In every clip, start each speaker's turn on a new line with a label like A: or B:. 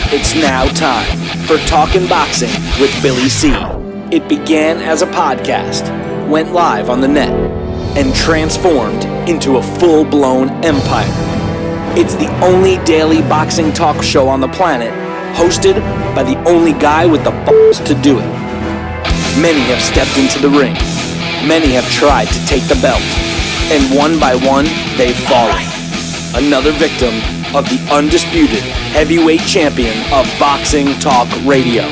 A: It's now time for Talkin' Boxing with Billy C. It began as a podcast, went live on the net, and transformed into a full-blown empire. It's the only daily boxing talk show on the planet, hosted by the only guy with the balls to do it. Many have stepped into the ring. Many have tried to take the belt. And one by one, they've fallen. Another victim of the undisputed heavyweight champion of Boxing Talk Radio.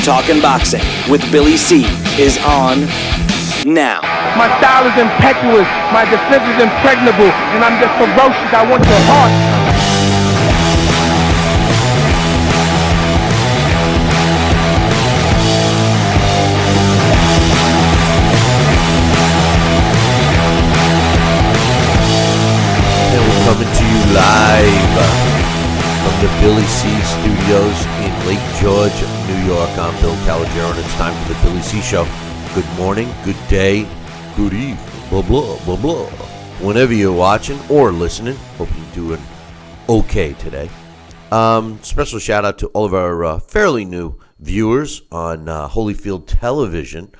A: Talkin' Boxing with Billy C is on now.
B: My style is impetuous, my defense is impregnable, and I'm just ferocious. I want your heart.
C: Coming to you live from the Billy C Studios in Lake George, New York. I'm Bill Calogero, and it's time for the Billy C Show. Good morning, good day, good evening, blah, blah, blah, blah. Whenever you're watching or listening, hope you're doing okay today. Special shout out to all of our fairly new viewers on Holyfield Television.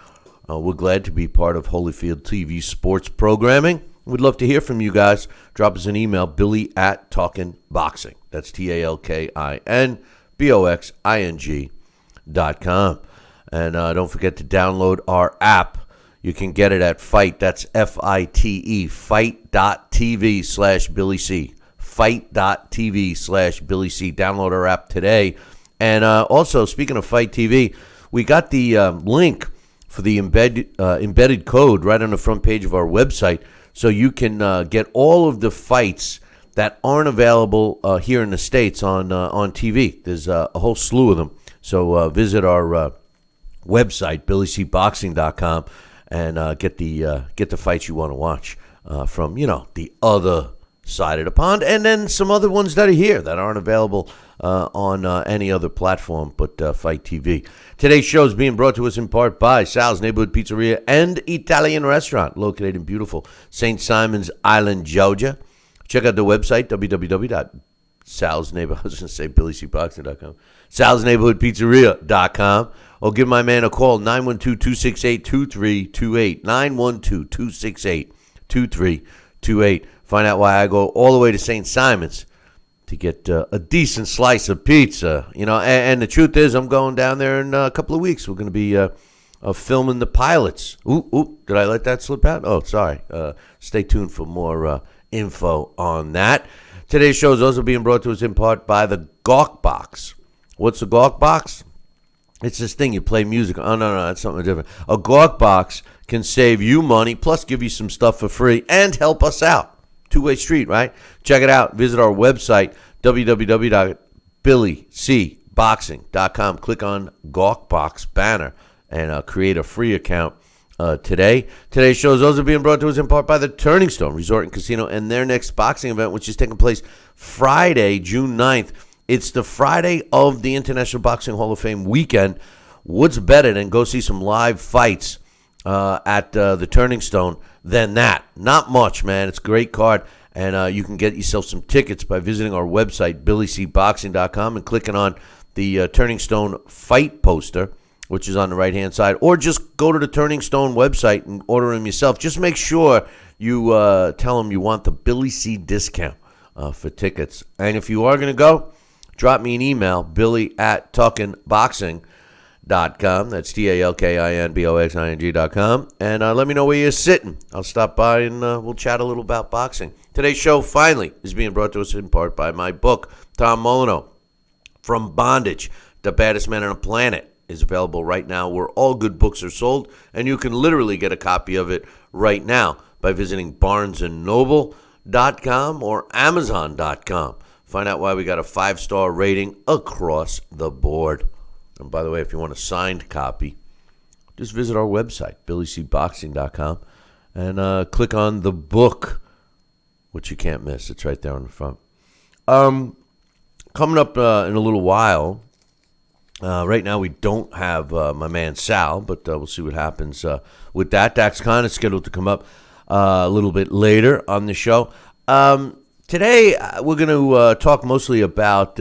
C: We're glad to be part of Holyfield TV sports programming. We'd love to hear from you guys. Drop us an email, billy@talkinboxing. That's TALKINBOXING.com. And don't forget to download our app. You can get it at Fight. That's FITE, fight.tv/Billy C. Fight.tv/Billy C. Download our app today. And also, speaking of Fight TV, we got the link for the embedded code right on the front page of our website. So you can get all of the fights that aren't available here in the States on TV. There's a whole slew of them. So visit our website, BillyCBoxing.com, and get the fights you want to watch from the other side of the pond, and then some other ones that are here that aren't available on any other platform but Fight TV. Today's show is being brought to us in part by Sal's Neighborhood Pizzeria and Italian Restaurant, located in beautiful St. Simons Island, Georgia. Check out the website, BillyCBoxing.com, salsneighborhoodpizzeria.com, or give my man a call, 912-268-2328, 912-268-2328. Find out why I go all the way to St. Simons to get a decent slice of pizza. And the truth is, I'm going down there in a couple of weeks. We're going to be filming the pilots. Ooh, did I let that slip out? Oh, sorry. Stay tuned for more info on that. Today's show is also being brought to us in part by the Gawk Box. What's a Gawk Box? It's this thing you play music. Oh, no, that's something different. A Gawk Box can save you money, plus give you some stuff for free, and help us out. Two-way street, right? Check it out. Visit our website, www.billycboxing.com. Click on Gawk Box banner and create a free account today. Today's show is also being brought to us in part by the Turning Stone Resort and Casino and their next boxing event, which is taking place Friday, June 9th. It's the Friday of the International Boxing Hall of Fame weekend. What's better than go see some live fights at the Turning Stone than that? Not much, man. It's a great card, and you can get yourself some tickets by visiting our website, BillyCBoxing.com, and clicking on the Turning Stone fight poster, which is on the right-hand side, or just go to the Turning Stone website and order them yourself. Just make sure you tell them you want the Billy C discount for tickets. And if you are going to go, drop me an email, billy@talkinboxing.com. That's TALKINBOXING.com. And let me know where you're sitting. I'll stop by and we'll chat a little about boxing. Today's show, finally, is being brought to us in part by my book, Tom Molyneux, From Bondage, The Baddest Man on the Planet, is available right now where all good books are sold. And you can literally get a copy of it right now by visiting BarnesandNoble.com or Amazon.com. Find out why we got a 5-star rating across the board. And by the way, if you want a signed copy, just visit our website, BillyCBoxing.com, and click on the book, which you can't miss. It's right there on the front. Coming up in a little while, right now we don't have my man Sal, but we'll see what happens with that. Dax Khan is scheduled to come up a little bit later on the show. Today, we're going to talk mostly about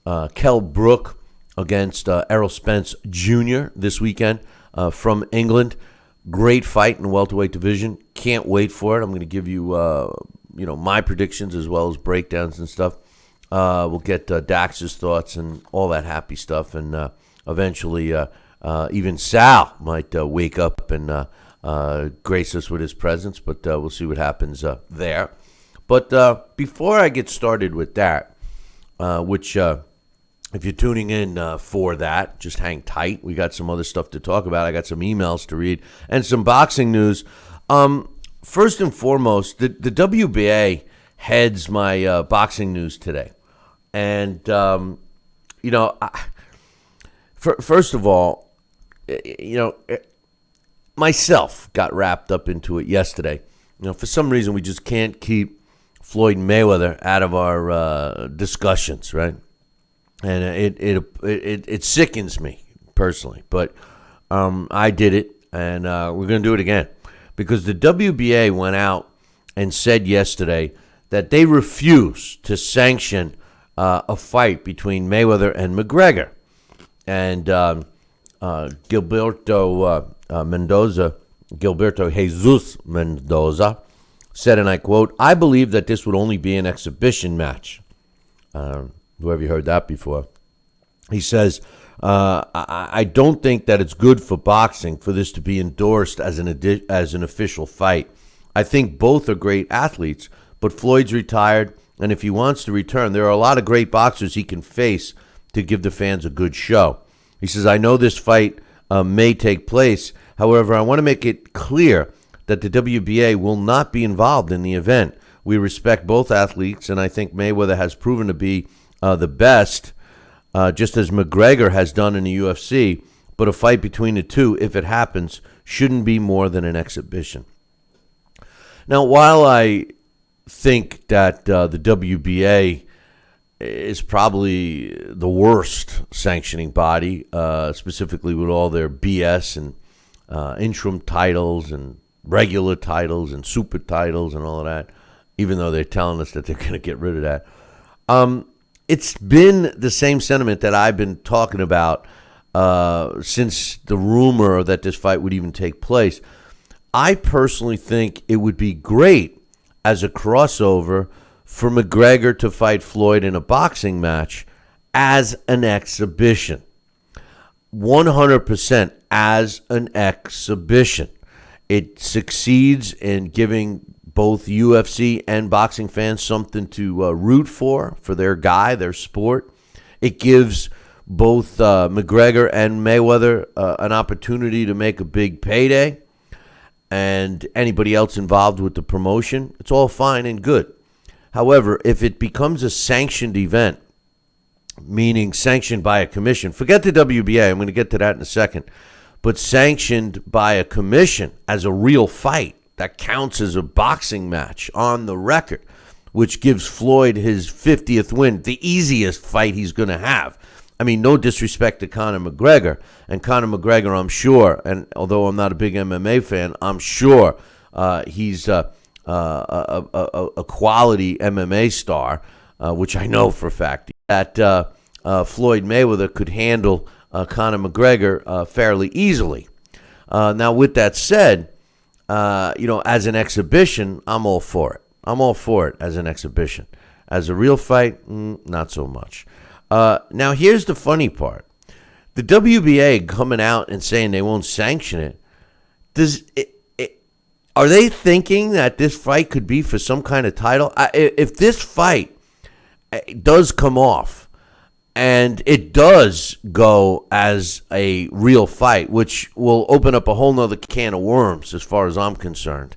C: Kell Brook against Errol Spence Jr. this weekend from England. Great fight in the welterweight division. Can't wait for it. I'm going to give you, my predictions as well as breakdowns and stuff. We'll get Dax's thoughts and all that happy stuff, and eventually even Sal might wake up and grace us with his presence, but we'll see what happens there. But before I get started with that, which if you're tuning in for that, just hang tight. We got some other stuff to talk about. I got some emails to read and some boxing news. First and foremost, the WBA heads my boxing news today. And, first of all, myself got wrapped up into it yesterday. For some reason, we just can't keep Floyd Mayweather out of our discussions, right? And it sickens me personally, but I did it, and we're going to do it again because the WBA went out and said yesterday that they refuse to sanction a fight between Mayweather and McGregor. And Gilberto Jesus Mendoza said, and I quote, "I believe that this would only be an exhibition match." Whoever you heard that before. He says, I don't think that it's good for boxing for this to be endorsed as an official fight. I think both are great athletes, but Floyd's retired, and if he wants to return, there are a lot of great boxers he can face to give the fans a good show. He says, I know this fight may take place. However, I want to make it clear that the WBA will not be involved in the event. We respect both athletes, and I think Mayweather has proven to be the best, just as McGregor has done in the UFC. But a fight between the two, if it happens, shouldn't be more than an exhibition. Now, while I think that the WBA is probably the worst sanctioning body, specifically with all their BS and interim titles and regular titles and super titles and all of that, even though they're telling us that they're going to get rid of that. It's been the same sentiment that I've been talking about since the rumor that this fight would even take place. I personally think it would be great as a crossover for McGregor to fight Floyd in a boxing match as an exhibition. 100% as an exhibition. It succeeds in giving both UFC and boxing fans something to root for their guy, their sport. It gives both McGregor and Mayweather an opportunity to make a big payday, and anybody else involved with the promotion. It's all fine and good. However, if it becomes a sanctioned event, meaning sanctioned by a commission, forget the WBA, I'm going to get to that in a second, but sanctioned by a commission as a real fight that counts as a boxing match on the record, which gives Floyd his 50th win, the easiest fight he's going to have. I mean, no disrespect to Conor McGregor. And Conor McGregor, I'm sure, and although I'm not a big MMA fan, I'm sure he's a quality MMA star, which I know for a fact, that Floyd Mayweather could handle Conor McGregor fairly easily. Now, with that said, as an exhibition, I'm all for it. I'm all for it as an exhibition. As a real fight, not so much. Now, here's the funny part. The WBA coming out and saying they won't sanction it, are they thinking that this fight could be for some kind of title? If this fight does come off and it does go as a real fight, which will open up a whole nother can of worms as far as I'm concerned,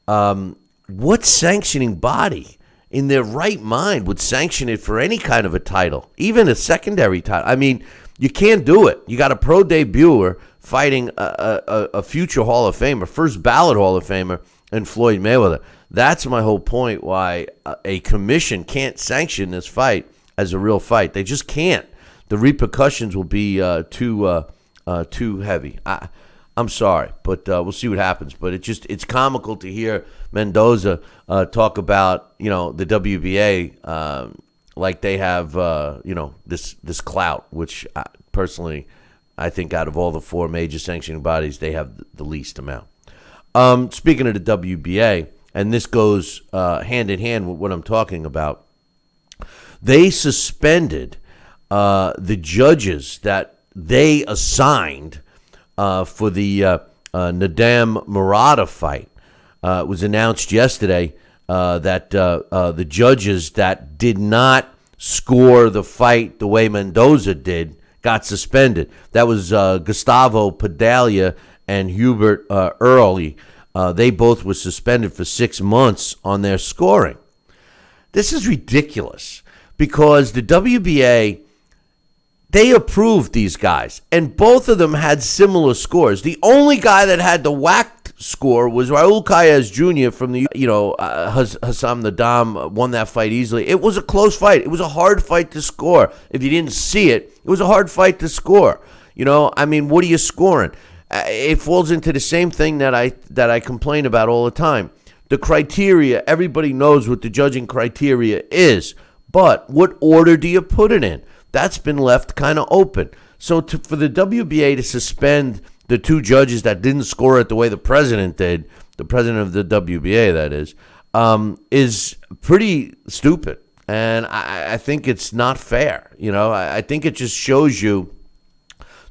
C: what sanctioning body in their right mind would sanction it for any kind of a title, even a secondary title? I mean, you can't do it. You got a pro debuter fighting a future Hall of Famer, first ballot Hall of Famer, and Floyd Mayweather. That's my whole point why a commission can't sanction this fight as a real fight. They just can't. The repercussions will be too heavy. I'm sorry, but we'll see what happens. But it's comical to hear Mendoza talk about the WBA like they have this clout, which personally I think out of all the four major sanctioning bodies, they have the least amount. Speaking of the WBA, and this goes hand in hand with what I'm talking about, they suspended the judges that they assigned for the Nadam Murata fight. It was announced yesterday that the judges that did not score the fight the way Mendoza did got suspended. That was Gustavo Padilla and Hubert Early. They both were suspended for 6 months on their scoring. This is ridiculous because the WBA, they approved these guys, and both of them had similar scores. The only guy that had the whacked score was Raul Cailles Jr. from the, Hassam Nadam won that fight easily. It was a close fight. It was a hard fight to score. If you didn't see it, it was a hard fight to score. What are you scoring? It falls into the same thing that I complain about all the time. The criteria, everybody knows what the judging criteria is, but what order do you put it in? That's been left kind of open. So for the WBA to suspend the two judges that didn't score it the way the president did, the president of the WBA, that is pretty stupid. And I think it's not fair. I think it just shows you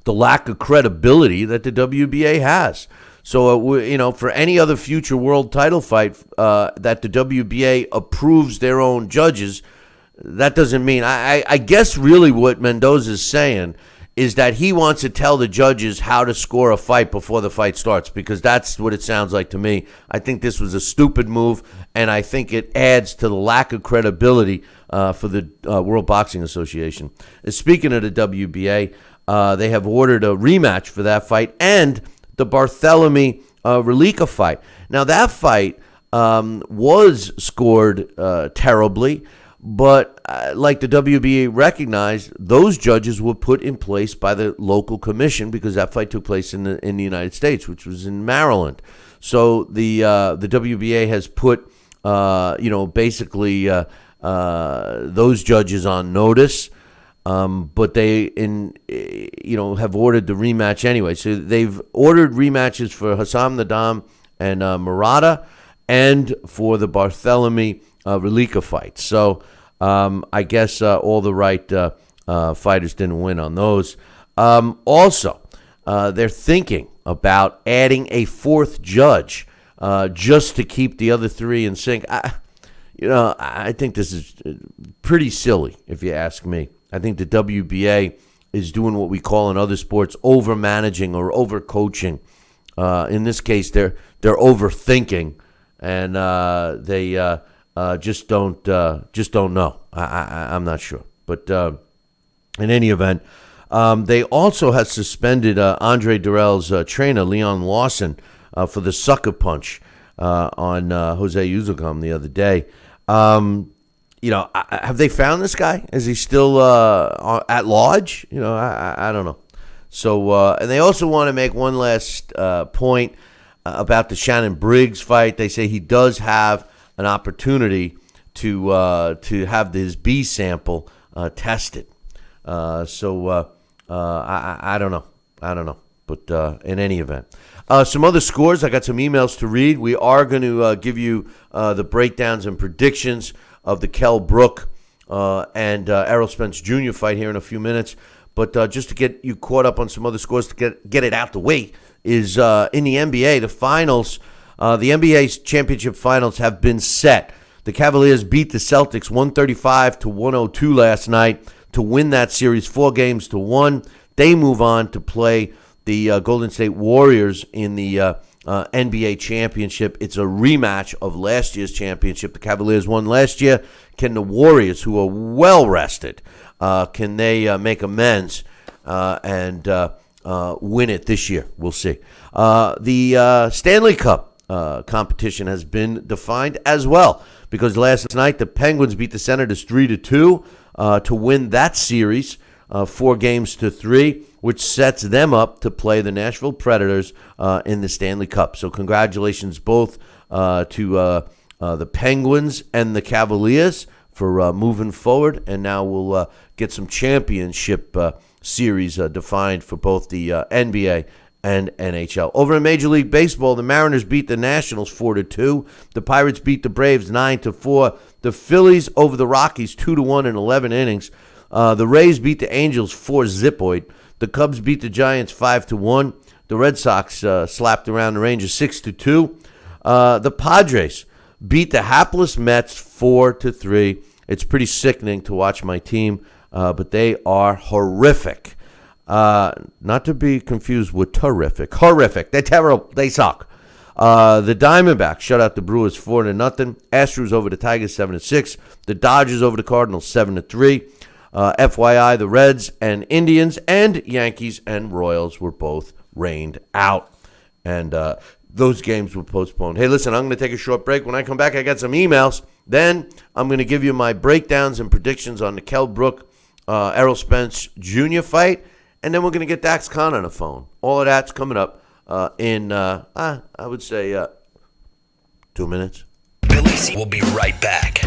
C: the lack of credibility that the WBA has. So, for any other future world title fight that the WBA approves their own judges, that doesn't mean, I guess really what Mendoza is saying is that he wants to tell the judges how to score a fight before the fight starts, because that's what it sounds like to me. I think this was a stupid move, and I think it adds to the lack of credibility for the World Boxing Association. Speaking of the WBA, they have ordered a rematch for that fight and the Barthélemy Relika fight. Now, that fight was scored terribly, but like the WBA recognized, those judges were put in place by the local commission because that fight took place in the United States, which was in Maryland. So the WBA has put basically those judges on notice. But they have ordered the rematch anyway. So they've ordered rematches for Hassam Nadam and Murata, and for the Barthélemy Relika fight. So I guess all the right fighters didn't win on those. Also, they're thinking about adding a fourth judge just to keep the other three in sync. I think this is pretty silly, if you ask me. I think the WBA is doing what we call in other sports over-managing or over-coaching. In this case, they're overthinking, and they just don't know. I'm not sure, but in any event, they also have suspended Andre Durrell's trainer Leon Lawson for the sucker punch on Jose Uzucam the other day. Have they found this guy? Is he still at large? I don't know. So, and they also want to make one last point about the Shannon Briggs fight. They say he does have an opportunity to have his B sample tested. I don't know. But in any event, some other scores. I got some emails to read. We are going to give you the breakdowns and predictions of the Kell Brook and Errol Spence Jr. fight here in a few minutes. But just to get you caught up on some other scores, to get it out the way, is in the NBA, the finals, the NBA's championship finals have been set. The Cavaliers beat the Celtics 135-102 last night to win that series 4-1. They move on to play the Golden State Warriors in the NBA championship. It's a rematch of last year's championship. The Cavaliers won last year. Can the Warriors, who are well rested, can they make amends and win it this year? We'll see. The Stanley Cup competition has been defined as well, because last night the Penguins beat the Senators 3-2 to win that series 4-3, which sets them up to play the Nashville Predators in the Stanley Cup. So congratulations both to the Penguins and the Cavaliers for moving forward, and now we'll get some championship series defined for both the NBA and NHL. Over in Major League Baseball, the Mariners beat the Nationals 4-2. The Pirates beat the Braves 9-4. The Phillies over the Rockies 2-1 in 11 innings. The Rays beat the Angels 4-0. The Cubs beat the Giants 5-1. The Red Sox slapped around the Rangers 6-2. The Padres beat the hapless Mets 4-3. It's pretty sickening to watch my team, but they are horrific. Not to be confused with terrific. Horrific. They're terrible. They suck. The Diamondbacks shut out the Brewers 4-0. Astros over the Tigers 7-6. The Dodgers over the Cardinals 7-3. FYI, the Reds and Indians and Yankees and Royals were both rained out. And those games were postponed. Hey, listen, I'm going to take a short break. When I come back, I got some emails. Then I'm going to give you my breakdowns and predictions on the Kell Brook, Errol Spence Jr. fight. And then we're going to get Dax Khan on the phone. All of that's coming up in, I would say, 2 minutes.
A: Billy C will be right back.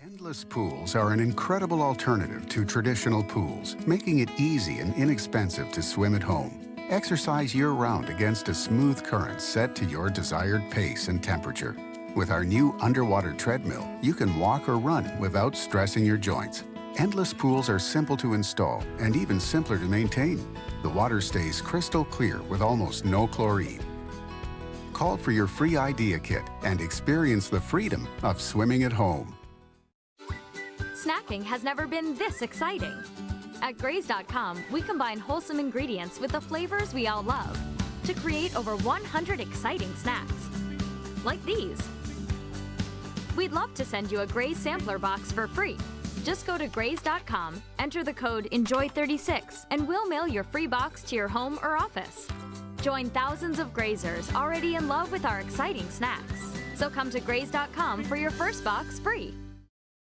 D: Endless pools are an incredible alternative to traditional pools, making it easy and inexpensive to swim at home. Exercise year-round against a smooth current set to your desired pace and temperature. With our new underwater treadmill, you can walk or run without stressing your joints. Endless pools are simple to install and even simpler to maintain. The water stays crystal clear with almost no chlorine. Call for your free idea kit and experience the freedom of swimming at home.
E: Snacking has never been this exciting. At Graze.com, we combine wholesome ingredients with the flavors we all love to create over 100 exciting snacks. Like these. We'd love to send you a Graze sampler box for free. Just go to Graze.com, enter the code ENJOY36, and we'll mail your free box to your home or office. Join thousands of Grazers already in love with our exciting snacks. So come to Graze.com for your first box free.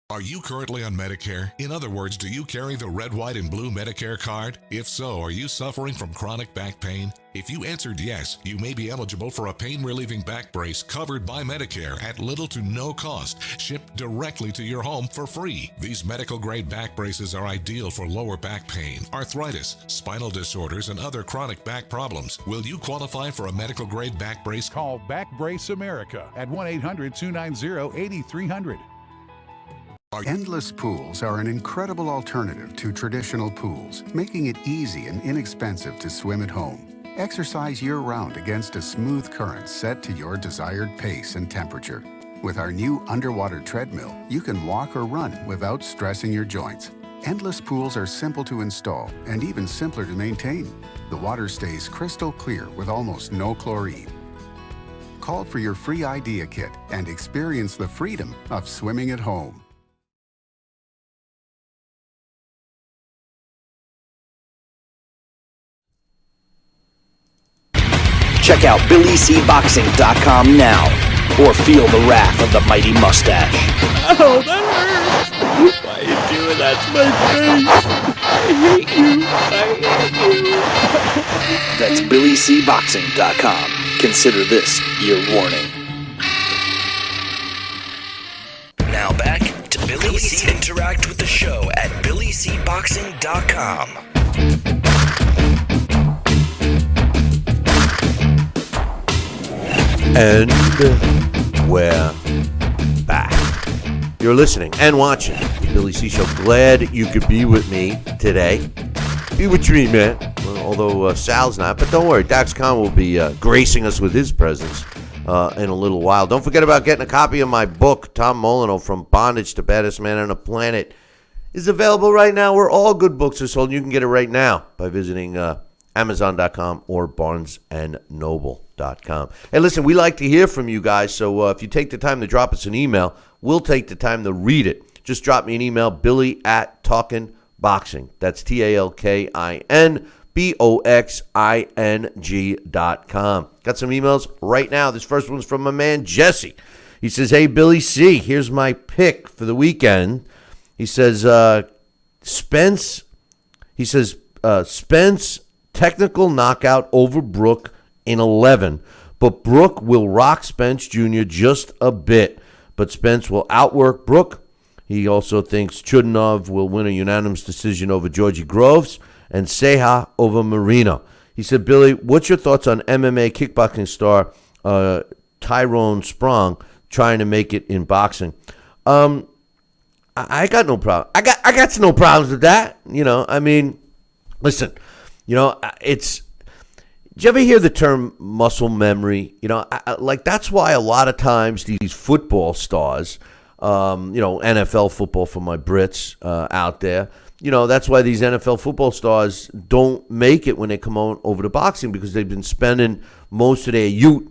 F: Are you currently on Medicare? In other words, do you carry the red, white, and blue Medicare card? If so, are you suffering from chronic back pain? If you answered yes, you may be eligible for a pain-relieving back brace covered by Medicare at little to no cost, shipped directly to your home for free. These medical-grade back braces are ideal for lower back pain, arthritis, spinal disorders, and other chronic back problems. Will you qualify for a medical-grade back brace?
G: Call Back Brace America at 1-800-290-8300.
D: Endless pools are an incredible alternative to traditional pools, making it easy and inexpensive to swim at home. Exercise year-round against a smooth current set to your desired pace and temperature. With our new underwater treadmill, you can walk or run without stressing your joints. Endless pools are simple to install and even simpler to maintain. The water stays crystal clear with almost no chlorine. Call for your free idea kit and experience the freedom of swimming at home.
A: Check out BillyCBoxing.com now, or feel the wrath of the mighty mustache.
H: Oh, that hurts! Why are you doing that to my face? I hate you.
A: That's BillyCBoxing.com. Consider this your warning. Now back to Billy C. Interact with the show at BillyCBoxing.com.
C: And we're back. You're listening and watching the Billy C. Show. Glad you could be with me today. Be with you, man. Although Sal's not. But don't worry, Dax Khan will be gracing us with his presence in a little while. Don't forget about getting a copy of my book, Tom Molyneux, From Bondage to Baddest Man on the Planet. Is available right now where all good books are sold. You can get it right now by visiting Amazon.com or BarnesandNoble.com. Hey, listen, we like to hear from you guys, so if you take the time to drop us an email, we'll take the time to read it. Just drop me an email, Billy@TalkinBoxing. That's TalkinBoxing.com. Got some emails right now. This first one's from my man, Jesse. He says, hey, Billy C., here's my pick for the weekend. He says, Spence, technical knockout over Brook in 11, but Brook will rock Spence Jr. just a bit. But Spence will outwork Brook. He also thinks Chudinov will win a unanimous decision over Georgie Groves and Ceja over Marino. He said, Billy, what's your thoughts on MMA kickboxing star Tyrone Sprong trying to make it in boxing? I got no problem. I got no problems with that. I mean, listen, did you ever hear the term muscle memory? That's why a lot of times these football stars, NFL football for my Brits out there, that's why these NFL football stars don't make it when they come on over to boxing, because they've been spending most of their youth,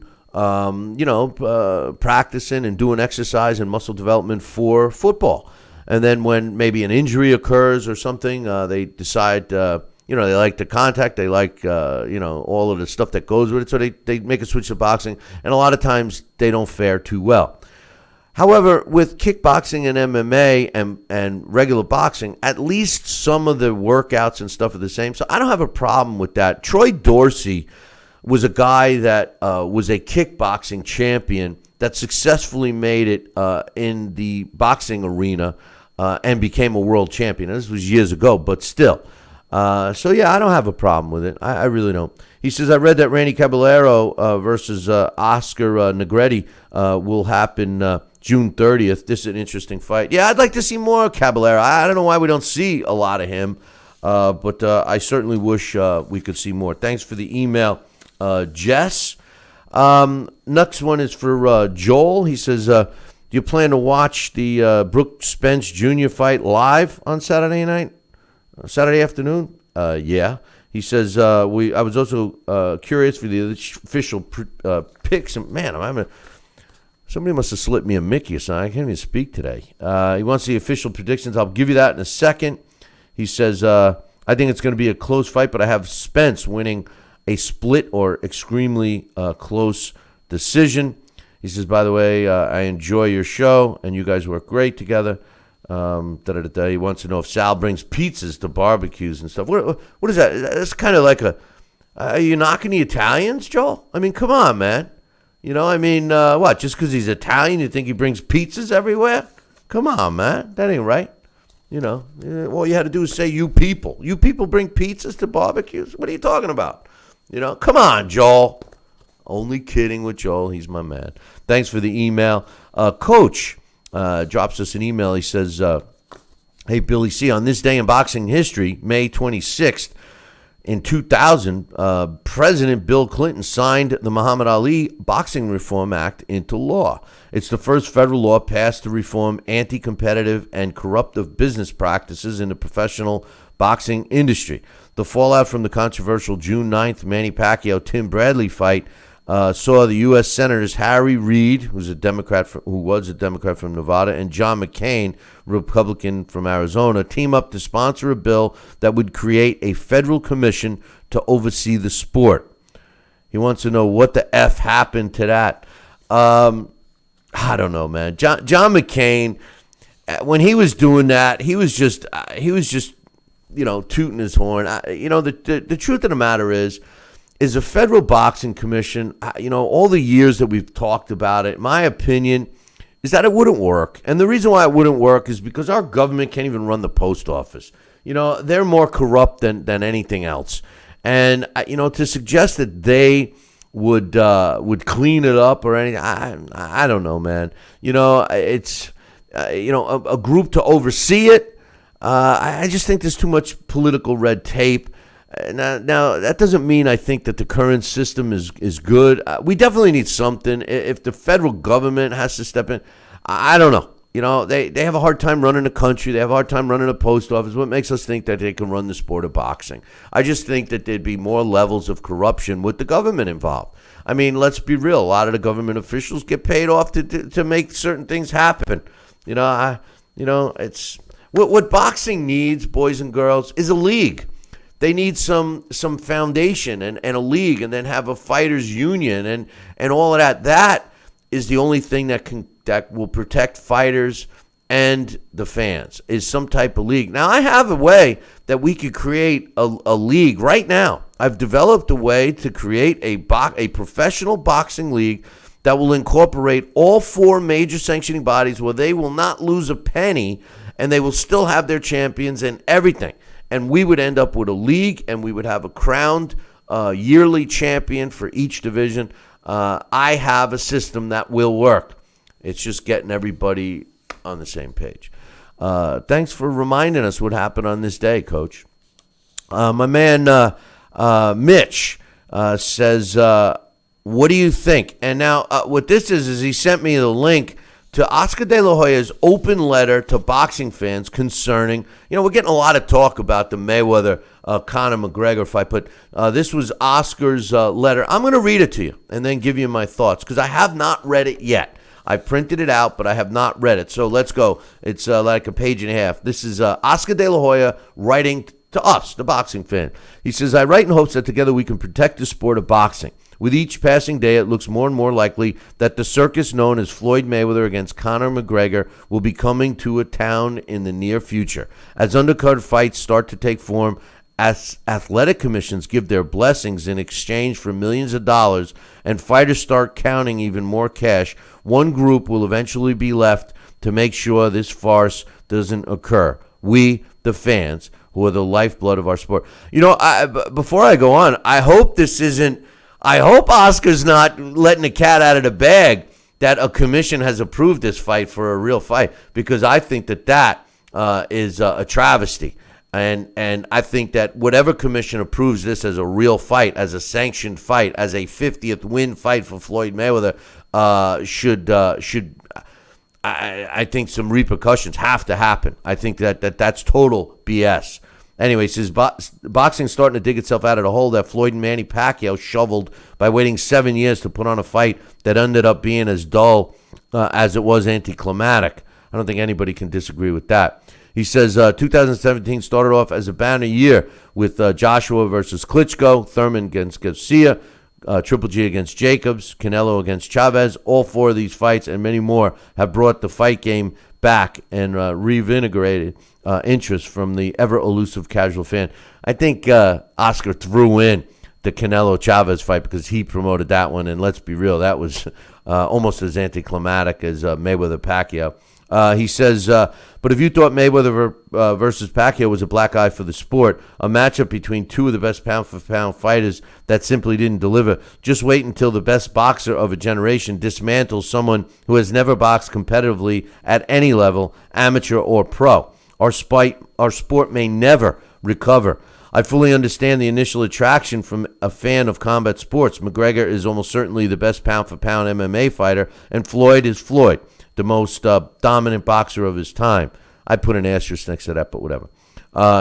C: practicing and doing exercise and muscle development for football. And then when maybe an injury occurs or something, they decide, they like the contact, they like, all of the stuff that goes with it. So they make a switch to boxing. And a lot of times they don't fare too well. However, with kickboxing and MMA and regular boxing, at least some of the workouts and stuff are the same. So I don't have a problem with that. Troy Dorsey was a guy that was a kickboxing champion that successfully made it in the boxing arena and became a world champion. This was years ago, but still. I don't have a problem with it. I really don't. He says, I read that Randy Caballero versus Oscar Negretti will happen June 30th. This is an interesting fight. Yeah, I'd like to see more Caballero. I don't know why we don't see a lot of him, but I certainly wish we could see more. Thanks for the email, Jess. Next one is for Joel. He says, do you plan to watch the Brook Spence Jr. fight live on Saturday afternoon? Yeah. He says, I was also curious for the official picks. Man, somebody must have slipped me a Mickey or something. I can't even speak today. He wants the official predictions. I'll give you that in a second. He says, I think it's going to be a close fight, but I have Spence winning a split or extremely close decision. He says, by the way, I enjoy your show, and you guys work great together. He wants to know if Sal brings pizzas to barbecues and stuff. What is that? That's kind of like are you knocking the Italians, Joel? I mean, come on, man. What? Just because he's Italian, you think he brings pizzas everywhere? Come on, man. That ain't right. All you had to do is say, you people. You people bring pizzas to barbecues? What are you talking about? Come on, Joel. Only kidding with Joel. He's my man. Thanks for the email. Coach drops us an email. He says, hey, Billy C., on this day in boxing history, May 26th, in 2000, President Bill Clinton signed the Muhammad Ali Boxing Reform Act into law. It's the first federal law passed to reform anti-competitive and corruptive business practices in the professional boxing industry. The fallout from the controversial June 9th Manny Pacquiao-Tim Bradley fight saw the U.S. Senators Harry Reid, who was a Democrat from Nevada, and John McCain, Republican from Arizona, team up to sponsor a bill that would create a federal commission to oversee the sport. He wants to know what the F happened to that. I don't know, man. John McCain, when he was doing that, he was just tooting his horn. The truth of the matter is a federal boxing commission, all the years that we've talked about it, my opinion is that it wouldn't work. And the reason why it wouldn't work is because our government can't even run the post office. They're more corrupt than anything else. And, to suggest that they would clean it up or anything, I don't know, man. It's, a group to oversee it. I just think there's too much political red tape. Now, that doesn't mean I think that the current system is good. We definitely need something. If the federal government has to step in, I don't know. They have a hard time running the country. They have a hard time running the post office. What makes us think that they can run the sport of boxing? I just think that there'd be more levels of corruption with the government involved. I mean, let's be real. A lot of the government officials get paid off to make certain things happen. It's what boxing needs, boys and girls, is a league. They need some foundation and a league, and then have a fighters union and all of that. That is the only thing that will protect fighters and the fans is some type of league. Now, I have a way that we could create a league right now. I've developed a way to create a professional boxing league that will incorporate all 4 major sanctioning bodies where they will not lose a penny and they will still have their champions and everything. And we would end up with a league and we would have a crowned yearly champion for each division. I have a system that will work. It's just getting everybody on the same page. Thanks for reminding us what happened on this day, Coach. My man Mitch says, what do you think? And now what this is he sent me the link to Oscar De La Hoya's open letter to boxing fans concerning, we're getting a lot of talk about the Mayweather-Conor McGregor fight, but this was Oscar's letter. I'm going to read it to you and then give you my thoughts because I have not read it yet. I printed it out, but I have not read it. So let's go. It's like a page and a half. This is Oscar De La Hoya writing to us, the boxing fan. He says, I write in hopes that together we can protect the sport of boxing. With each passing day, it looks more and more likely that the circus known as Floyd Mayweather against Conor McGregor will be coming to a town in the near future. As undercard fights start to take form, as athletic commissions give their blessings in exchange for millions of dollars, and fighters start counting even more cash, one group will eventually be left to make sure this farce doesn't occur. We, the fans, who are the lifeblood of our sport. Before I go on, I hope Oscar's not letting the cat out of the bag that a commission has approved this fight for a real fight, because I think that is a travesty. And I think that whatever commission approves this as a real fight, as a sanctioned fight, as a 50th win fight for Floyd Mayweather, should I think some repercussions have to happen. I think that's total BS. Anyway, he says boxing's starting to dig itself out of the hole that Floyd and Manny Pacquiao shoveled by waiting 7 years to put on a fight that ended up being as dull as it was anticlimactic. I don't think anybody can disagree with that. He says 2017 started off as a banner year with Joshua versus Klitschko, Thurman against Garcia, Triple G against Jacobs, Canelo against Chavez. All 4 of these fights and many more have brought the fight game back and reinvigorated interest from the ever-elusive casual fan. I think Oscar threw in the Canelo-Chavez fight because he promoted that one, and let's be real, that was almost as anticlimactic as Mayweather-Pacquiao. He says, but if you thought Mayweather versus Pacquiao was a black eye for the sport, a matchup between 2 of the best pound-for-pound fighters that simply didn't deliver, just wait until the best boxer of a generation dismantles someone who has never boxed competitively at any level, amateur or pro. Our sport may never recover. I fully understand the initial attraction from a fan of combat sports. McGregor is almost certainly the best pound-for-pound MMA fighter, and Floyd is Floyd, the most dominant boxer of his time. I put an asterisk next to that, but whatever.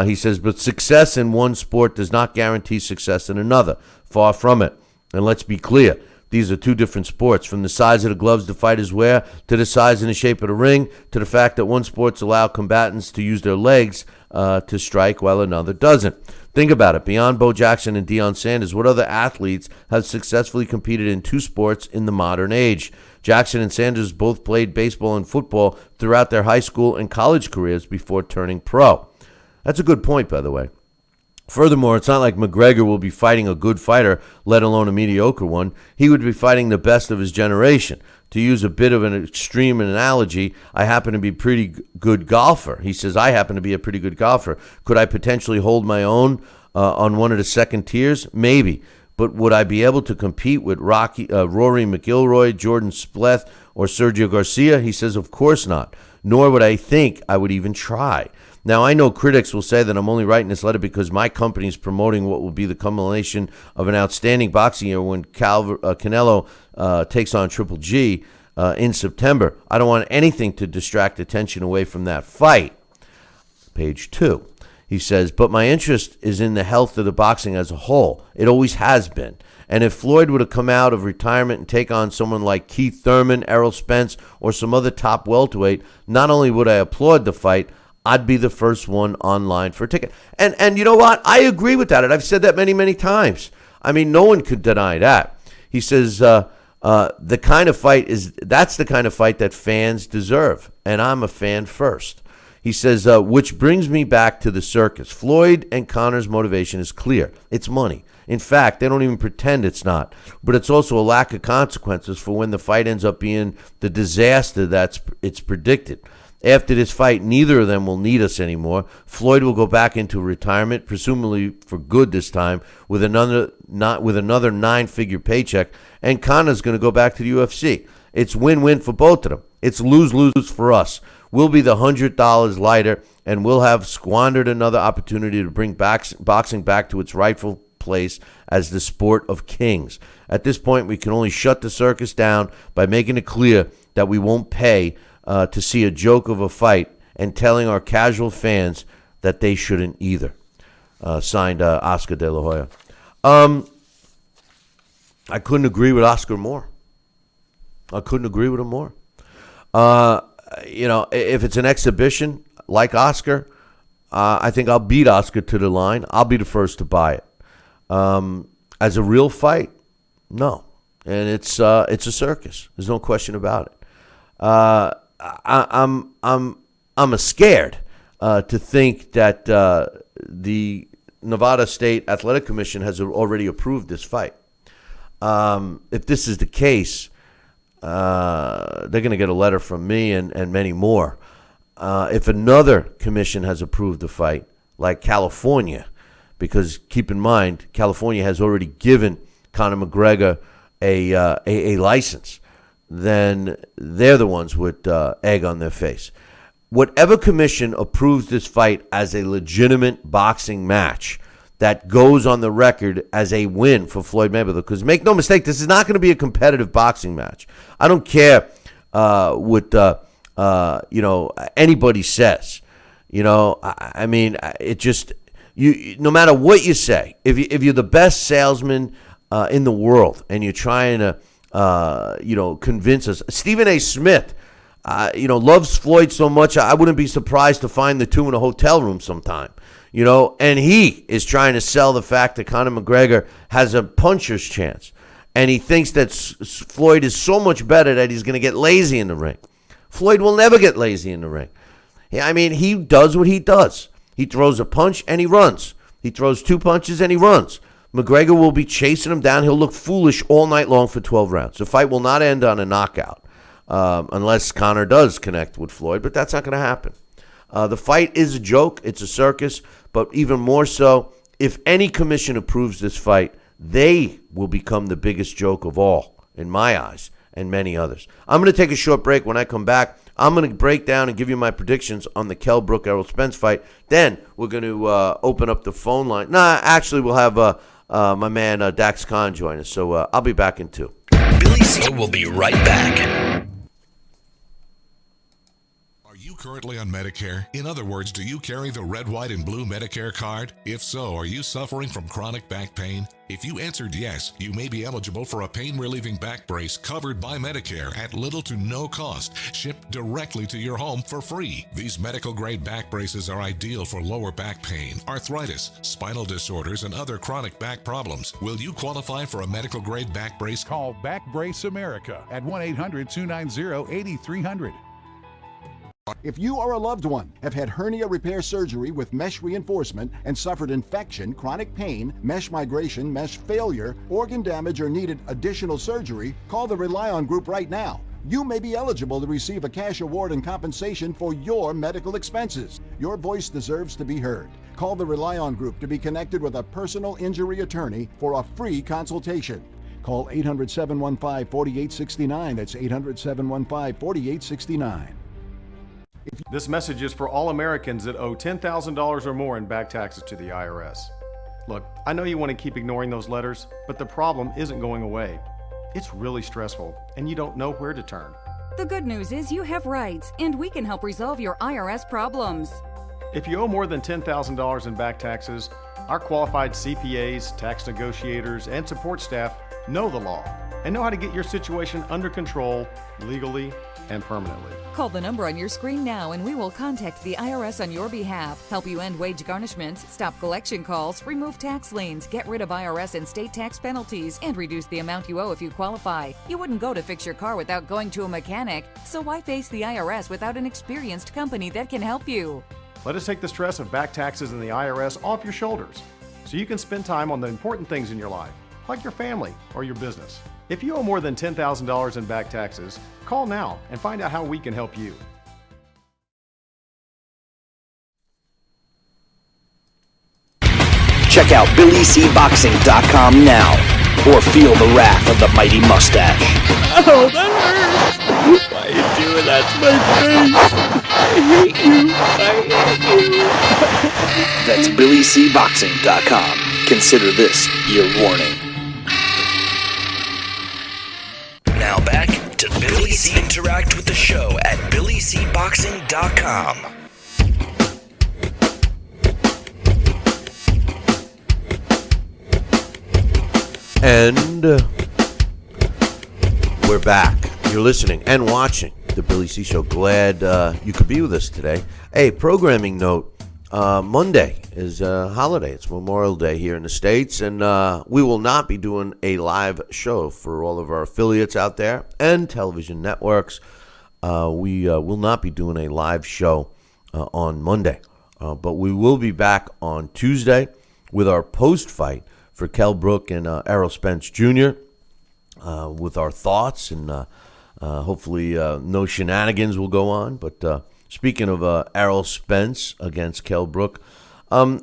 C: He says, but success in one sport does not guarantee success in another. Far from it. And let's be clear, these are 2 different sports, from the size of the gloves the fighters wear, to the size and the shape of the ring, to the fact that one sports allow combatants to use their legs to strike while another doesn't. Think about it. Beyond Bo Jackson and Deion Sanders, what other athletes have successfully competed in 2 sports in the modern age? Jackson and Sanders both played baseball and football throughout their high school and college careers before turning pro. That's a good point, by the way. Furthermore, it's not like McGregor will be fighting a good fighter, let alone a mediocre one. He would be fighting the best of his generation. To use a bit of an extreme analogy, I happen to be a pretty good golfer. He says, I happen to be a pretty good golfer. Could I potentially hold my own on one of the second tiers? Maybe. But would I be able to compete with Rory McIlroy, Jordan Spieth, or Sergio Garcia? He says, of course not. Nor would I think I would even try. Now, I know critics will say that I'm only writing this letter because my company is promoting what will be the culmination of an outstanding boxing year when Canelo takes on Triple G in September. I don't want anything to distract attention away from that fight. Page 2. He says, but my interest is in the health of the boxing as a whole. It always has been. And if Floyd were to come out of retirement and take on someone like Keith Thurman, Errol Spence, or some other top welterweight, not only would I applaud the fight, I'd be the first one online for a ticket. And you know what? I agree with that. And I've said that many, many times. I mean, no one could deny that. He says, That's the kind of fight that fans deserve, and I'm a fan first. He says, which brings me back to the circus. Floyd and Conor's motivation is clear. It's money. In fact, they don't even pretend it's not. But it's also a lack of consequences for when the fight ends up being the disaster it's predicted. After this fight, neither of them will need us anymore. Floyd will go back into retirement, presumably for good this time, with another 9-figure paycheck, and Conor's going to go back to the UFC. It's win-win for both of them. It's lose-lose for us. We'll be the $100 lighter, and we'll have squandered another opportunity to bring boxing back to its rightful place as the sport of kings. At this point, we can only shut the circus down by making it clear that we won't pay to see a joke of a fight and telling our casual fans that they shouldn't either. Signed, Oscar De La Hoya. I couldn't agree with Oscar more. I couldn't agree with him more. If it's an exhibition like Oscar, I think I'll beat Oscar to the line. I'll be the first to buy it. As a real fight, no. And it's a circus. There's no question about it. I'm scared to think that the Nevada State Athletic Commission has already approved this fight. If this is the case, they're going to get a letter from me and many more. If another commission has approved the fight, like California, because keep in mind, California has already given Conor McGregor a license, then they're the ones with egg on their face. Whatever commission approves this fight as a legitimate boxing match that goes on the record as a win for Floyd Mayweather, because make no mistake, this is not going to be a competitive boxing match. I don't care what anybody says. I mean, it just no matter what you say, if you're the best salesman in the world and you're trying to convince us. Stephen A. Smith, loves Floyd so much, I wouldn't be surprised to find the two in a hotel room sometime. And he is trying to sell the fact that Conor McGregor has a puncher's chance. And he thinks that Floyd is so much better that he's going to get lazy in the ring. Floyd will never get lazy in the ring. I mean, he does what he does. He throws a punch and he runs. He throws two punches and he runs. McGregor will be chasing him down. He'll look foolish all night long for 12 rounds. The fight will not end on a knockout unless Conor does connect with Floyd, but that's not going to happen. The fight is a joke. It's a circus. But even more so, if any commission approves this fight, they will become the biggest joke of all, in my eyes, and many others. I'm going to take a short break. When I come back, I'm going to break down and give you my predictions on the Kell Brook Errol Spence fight. Then we're going to open up the phone line. Actually, we'll have my man Dax Khan join us. So I'll be back in 2.
A: Billy C will be right back.
F: Are you currently on Medicare? In other words, do you carry the red, white, and blue Medicare card? If so, are you suffering from chronic back pain? If you answered yes, you may be eligible for a pain-relieving back brace covered by Medicare at little to no cost, shipped directly to your home for free. These medical-grade back braces are ideal for lower back pain, arthritis, spinal disorders, and other chronic back problems. Will you qualify for a medical-grade back brace?
G: Call Back Brace America at 1-800-290-8300.
I: If you or a loved one have had hernia repair surgery with mesh reinforcement and suffered infection, chronic pain, mesh migration, mesh failure, organ damage, or needed additional surgery, call the Rely On Group right now. You may be eligible to receive a cash award and compensation for your medical expenses. Your voice deserves to be heard. Call the Rely On Group to be connected with a personal injury attorney for a free consultation. Call 800-715-4869. That's 800-715-4869.
J: This message is for all Americans that owe $10,000 or more in back taxes to the IRS. Look, I know you want to keep ignoring those letters, but the problem isn't going away. It's really stressful, and you don't know where to turn.
K: The good news is you have rights, and we can help resolve your IRS problems.
J: If you owe more than $10,000 in back taxes, our qualified CPAs, tax negotiators, and support staff know the law. and know how to get your situation under control legally and permanently.
K: Call the number on your screen now and we will contact the IRS on your behalf, help you end wage garnishments, stop collection calls, remove tax liens, get rid of IRS and state tax penalties, and reduce the amount you owe if you qualify. You wouldn't go to fix your car without going to a mechanic, so why face the IRS without an experienced company that can help you?
J: Let us take the stress of back taxes and the IRS off your shoulders so you can spend time on the important things in your life, like your family or your business. If you owe more than $10,000 in back taxes, call now and find out how we can help you.
A: Check out BillyCBoxing.com now, or feel the wrath of the mighty mustache.
H: Oh, that hurts. Why are you doing that to my face? I hate you.
A: That's BillyCBoxing.com. Consider this your warning. Now back to Billy C. Interact with the show at BillyCBoxing.com.
C: And we're back. You're listening and watching the Billy C. Show. Glad you could be with us today. Hey, programming note. Monday is a holiday. It's Memorial Day here in the States, and we will not be doing a live show for all of our affiliates out there and television networks. We will not be doing a live show on Monday, but we will be back on Tuesday with our post-fight for Kell Brook and Errol Spence Jr., with our thoughts, and hopefully no shenanigans will go on, but speaking of Errol Spence against Kell Brook,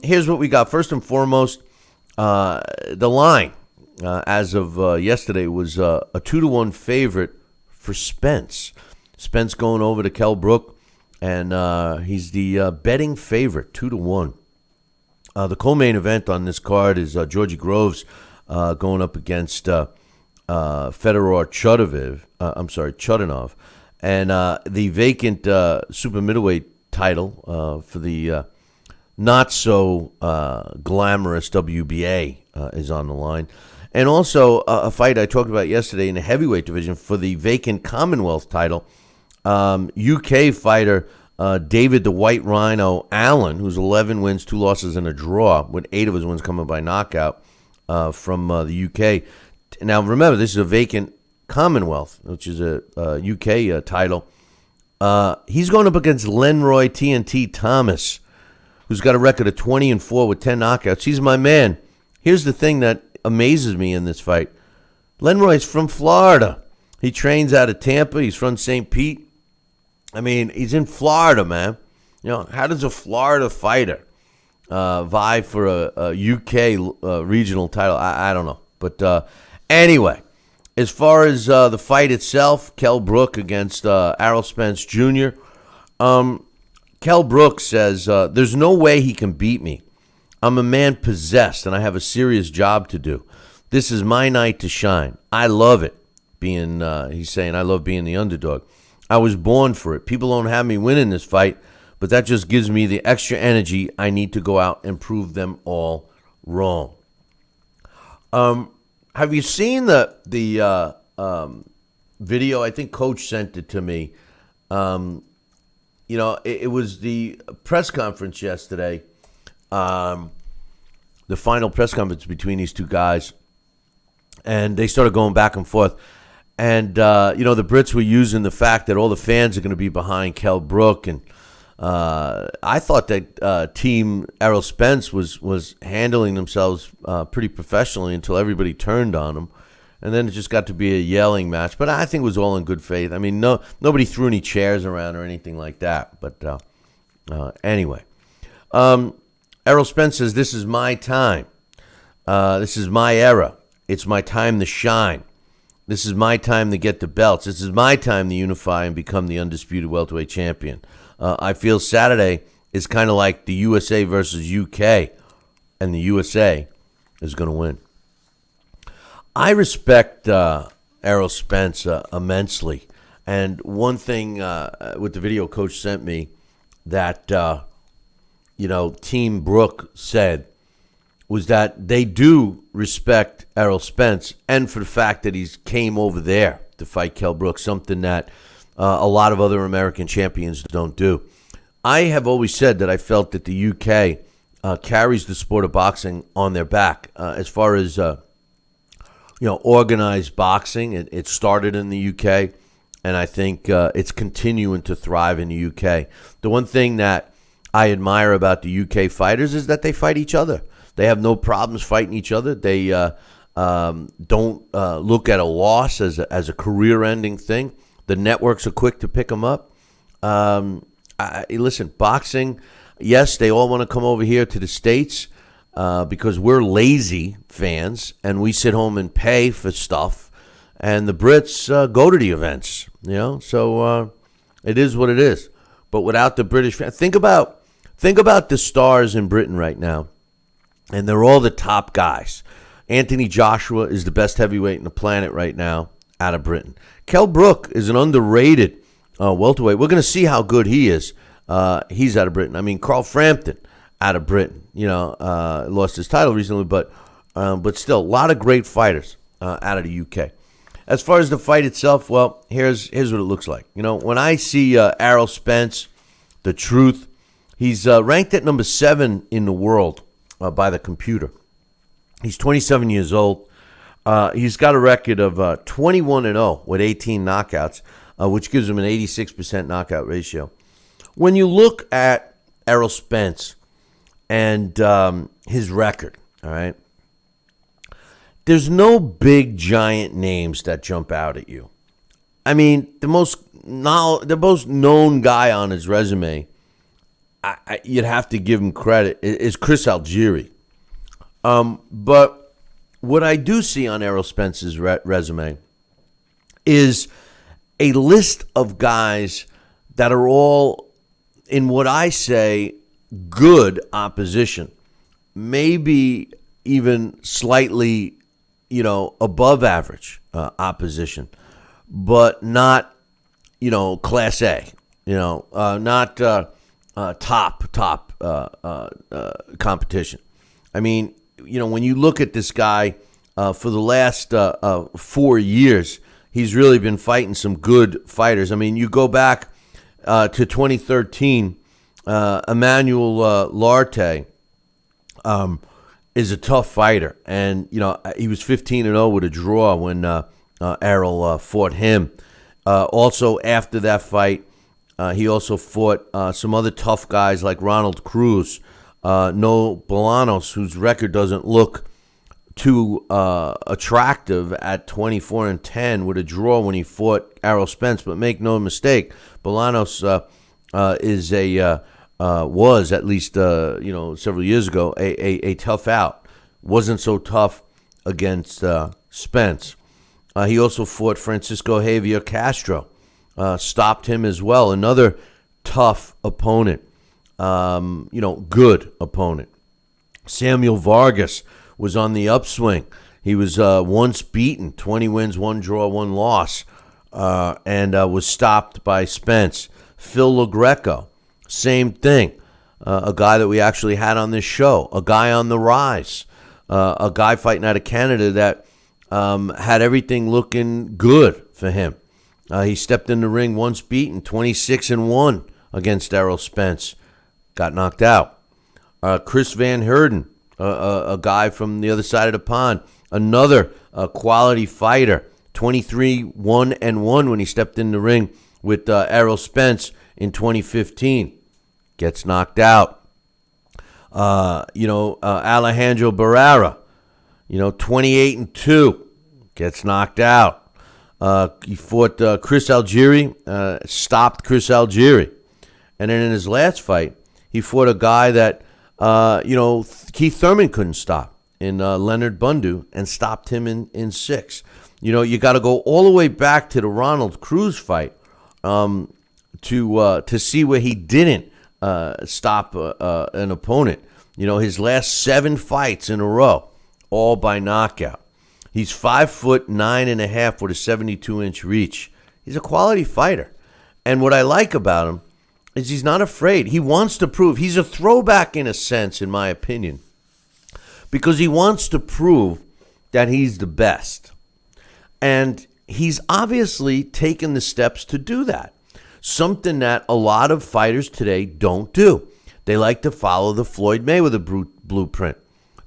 C: here's what we got. First and foremost, the line as of yesterday was a 2-1 favorite for Spence. Spence going over to Kell Brook, and he's the betting favorite, 2-1. The co-main event on this card is Georgie Groves going up against Fedor Chudinov. And the vacant super middleweight title for the not-so-glamorous WBA is on the line. And also a fight I talked about yesterday in the heavyweight division for the vacant Commonwealth title. UK fighter David the White Rhino Allen, who's 11 wins, 2 losses, and a draw, with 8 of his wins coming by knockout from the UK. Now, remember, this is a vacant Commonwealth, which is a UK title. He's going up against Lenroy TNT Thomas, who's got a record of 20-4 with 10 knockouts. He's my man. Here's the thing that amazes me in this fight. Lenroy's from Florida. He trains out of Tampa. He's from St. Pete. I mean, he's in Florida, man. You know, how does a Florida fighter vie for a UK regional title? I don't know. But anyway, as far as the fight itself, Kell Brook against Errol Spence Jr., Kell Brook says, there's no way he can beat me. I'm a man possessed, and I have a serious job to do. This is my night to shine. I love it. He's saying, I love being the underdog. I was born for it. People don't have me winning this fight, but that just gives me the extra energy I need to go out and prove them all wrong. Have you seen the video? I think Coach sent it to me. It was the press conference yesterday, the final press conference between these two guys, and they started going back and forth. And, the Brits were using the fact that all the fans are going to be behind Kell Brook. And I thought that Team Errol Spence was handling themselves pretty professionally until everybody turned on them. And then it just got to be a yelling match. But I think it was all in good faith. I mean, nobody threw any chairs around or anything like that. But anyway, Errol Spence says, this is my time. This is my era. It's my time to shine. This is my time to get the belts. This is my time to unify and become the undisputed welterweight champion. I feel Saturday is kind of like the USA versus UK, and the USA is going to win. I respect Errol Spence immensely. And one thing with the video Coach sent me that, Team Brook said was that they do respect Errol Spence, and for the fact that he's came over there to fight Kell Brook, something that a lot of other American champions don't do. I have always said that I felt that the UK carries the sport of boxing on their back as far as organized boxing. It started in the UK, and I think it's continuing to thrive in the UK. The one thing that I admire about the UK fighters is that they fight each other. They have no problems fighting each other. They don't look at a loss as a career-ending thing. The networks are quick to pick them up. Listen, boxing, yes, they all want to come over here to the States because we're lazy fans and we sit home and pay for stuff. And the Brits go to the events, So it is what it is. But without the British fans, think about the stars in Britain right now. And they're all the top guys. Anthony Joshua is the best heavyweight in the planet right now out of Britain. Kell Brook is an underrated welterweight. We're going to see how good he is. He's out of Britain. I mean, Carl Frampton out of Britain. Lost his title recently, but still, a lot of great fighters out of the UK. As far as the fight itself, well, here's what it looks like. When I see Errol Spence, the truth, he's ranked at number 7 in the world by the computer. He's 27 years old. He's got a record of 21-0 with 18 knockouts, which gives him an 86% knockout ratio. When you look at Errol Spence and his record, all right, there's no big giant names that jump out at you. I mean, the most known guy on his resume, you'd have to give him credit, is Chris Algieri. But what I do see on Errol Spence's resume is a list of guys that are all in what I say good opposition, maybe even slightly, above average opposition, but not, class A, not top competition. I mean, when you look at this guy for the last 4 years, he's really been fighting some good fighters. I mean, you go back to 2013, Emmanuel Larte is a tough fighter. And, he was 15-0 with a draw when Errol fought him. Also, after that fight, he also fought some other tough guys like Ronald Cruz, No Bolanos, whose record doesn't look too attractive at 24-10 with a draw when he fought Errol Spence. But make no mistake, Bolanos was at least several years ago a tough out. Wasn't so tough against Spence. He also fought Francisco Javier Castro. Stopped him as well. Another tough opponent. Good opponent. Samuel Vargas was on the upswing. He was once beaten, 20 wins, 1 draw, 1 loss, and was stopped by Spence. Phil LaGreco, same thing. A guy that we actually had on this show. A guy on the rise. A guy fighting out of Canada that had everything looking good for him. He stepped in the ring once beaten, 26-1 against Errol Spence. Got knocked out. Chris Van Heerden, a guy from the other side of the pond. Another quality fighter, 23-1-1 when he stepped in the ring with Errol Spence in 2015. Gets knocked out. Alejandro Barrera, 28-2. Gets knocked out. He fought Chris Algieri, stopped Chris Algieri. And then in his last fight, he fought a guy that, Keith Thurman couldn't stop in Leonard Bundu and stopped him in 6. You got to go all the way back to the Ronald Cruz fight to see where he didn't stop an opponent. His last 7 fights in a row, all by knockout. He's 5'9.5" with a 72-inch reach. He's a quality fighter. And what I like about him is he's not afraid. He wants to prove. He's a throwback in a sense, in my opinion. because he wants to prove that he's the best. And he's obviously taken the steps to do that, something that a lot of fighters today don't do. They like to follow the Floyd Mayweather blueprint,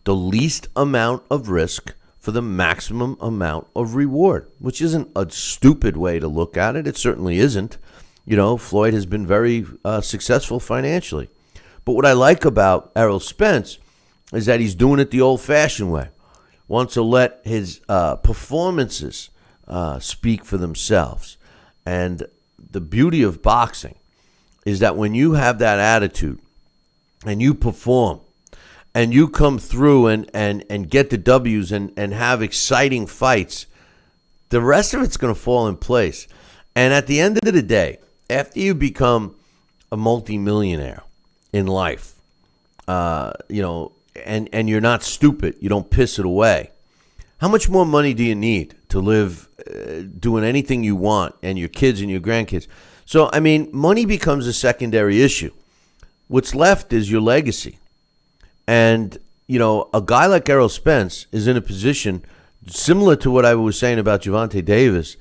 C: the least amount of risk for the maximum amount of reward, which isn't a stupid way to look at it. It certainly isn't. You know, Floyd has been very successful financially. But what I like about Errol Spence is that he's doing it the old-fashioned way. Wants to let his performances speak for themselves. And the beauty of boxing is that when you have that attitude and you perform and you come through and get the W's and have exciting fights, the rest of it's going to fall in place. And at the end of the day, after you become a multimillionaire in life, you know, and you're not stupid, you don't piss it away, how much more money do you need to live doing anything you want and your kids and your grandkids? So, I mean, money becomes a secondary issue. What's left is your legacy. And, you know, a guy like Errol Spence is in a position similar to what I was saying about Gervonta Davis,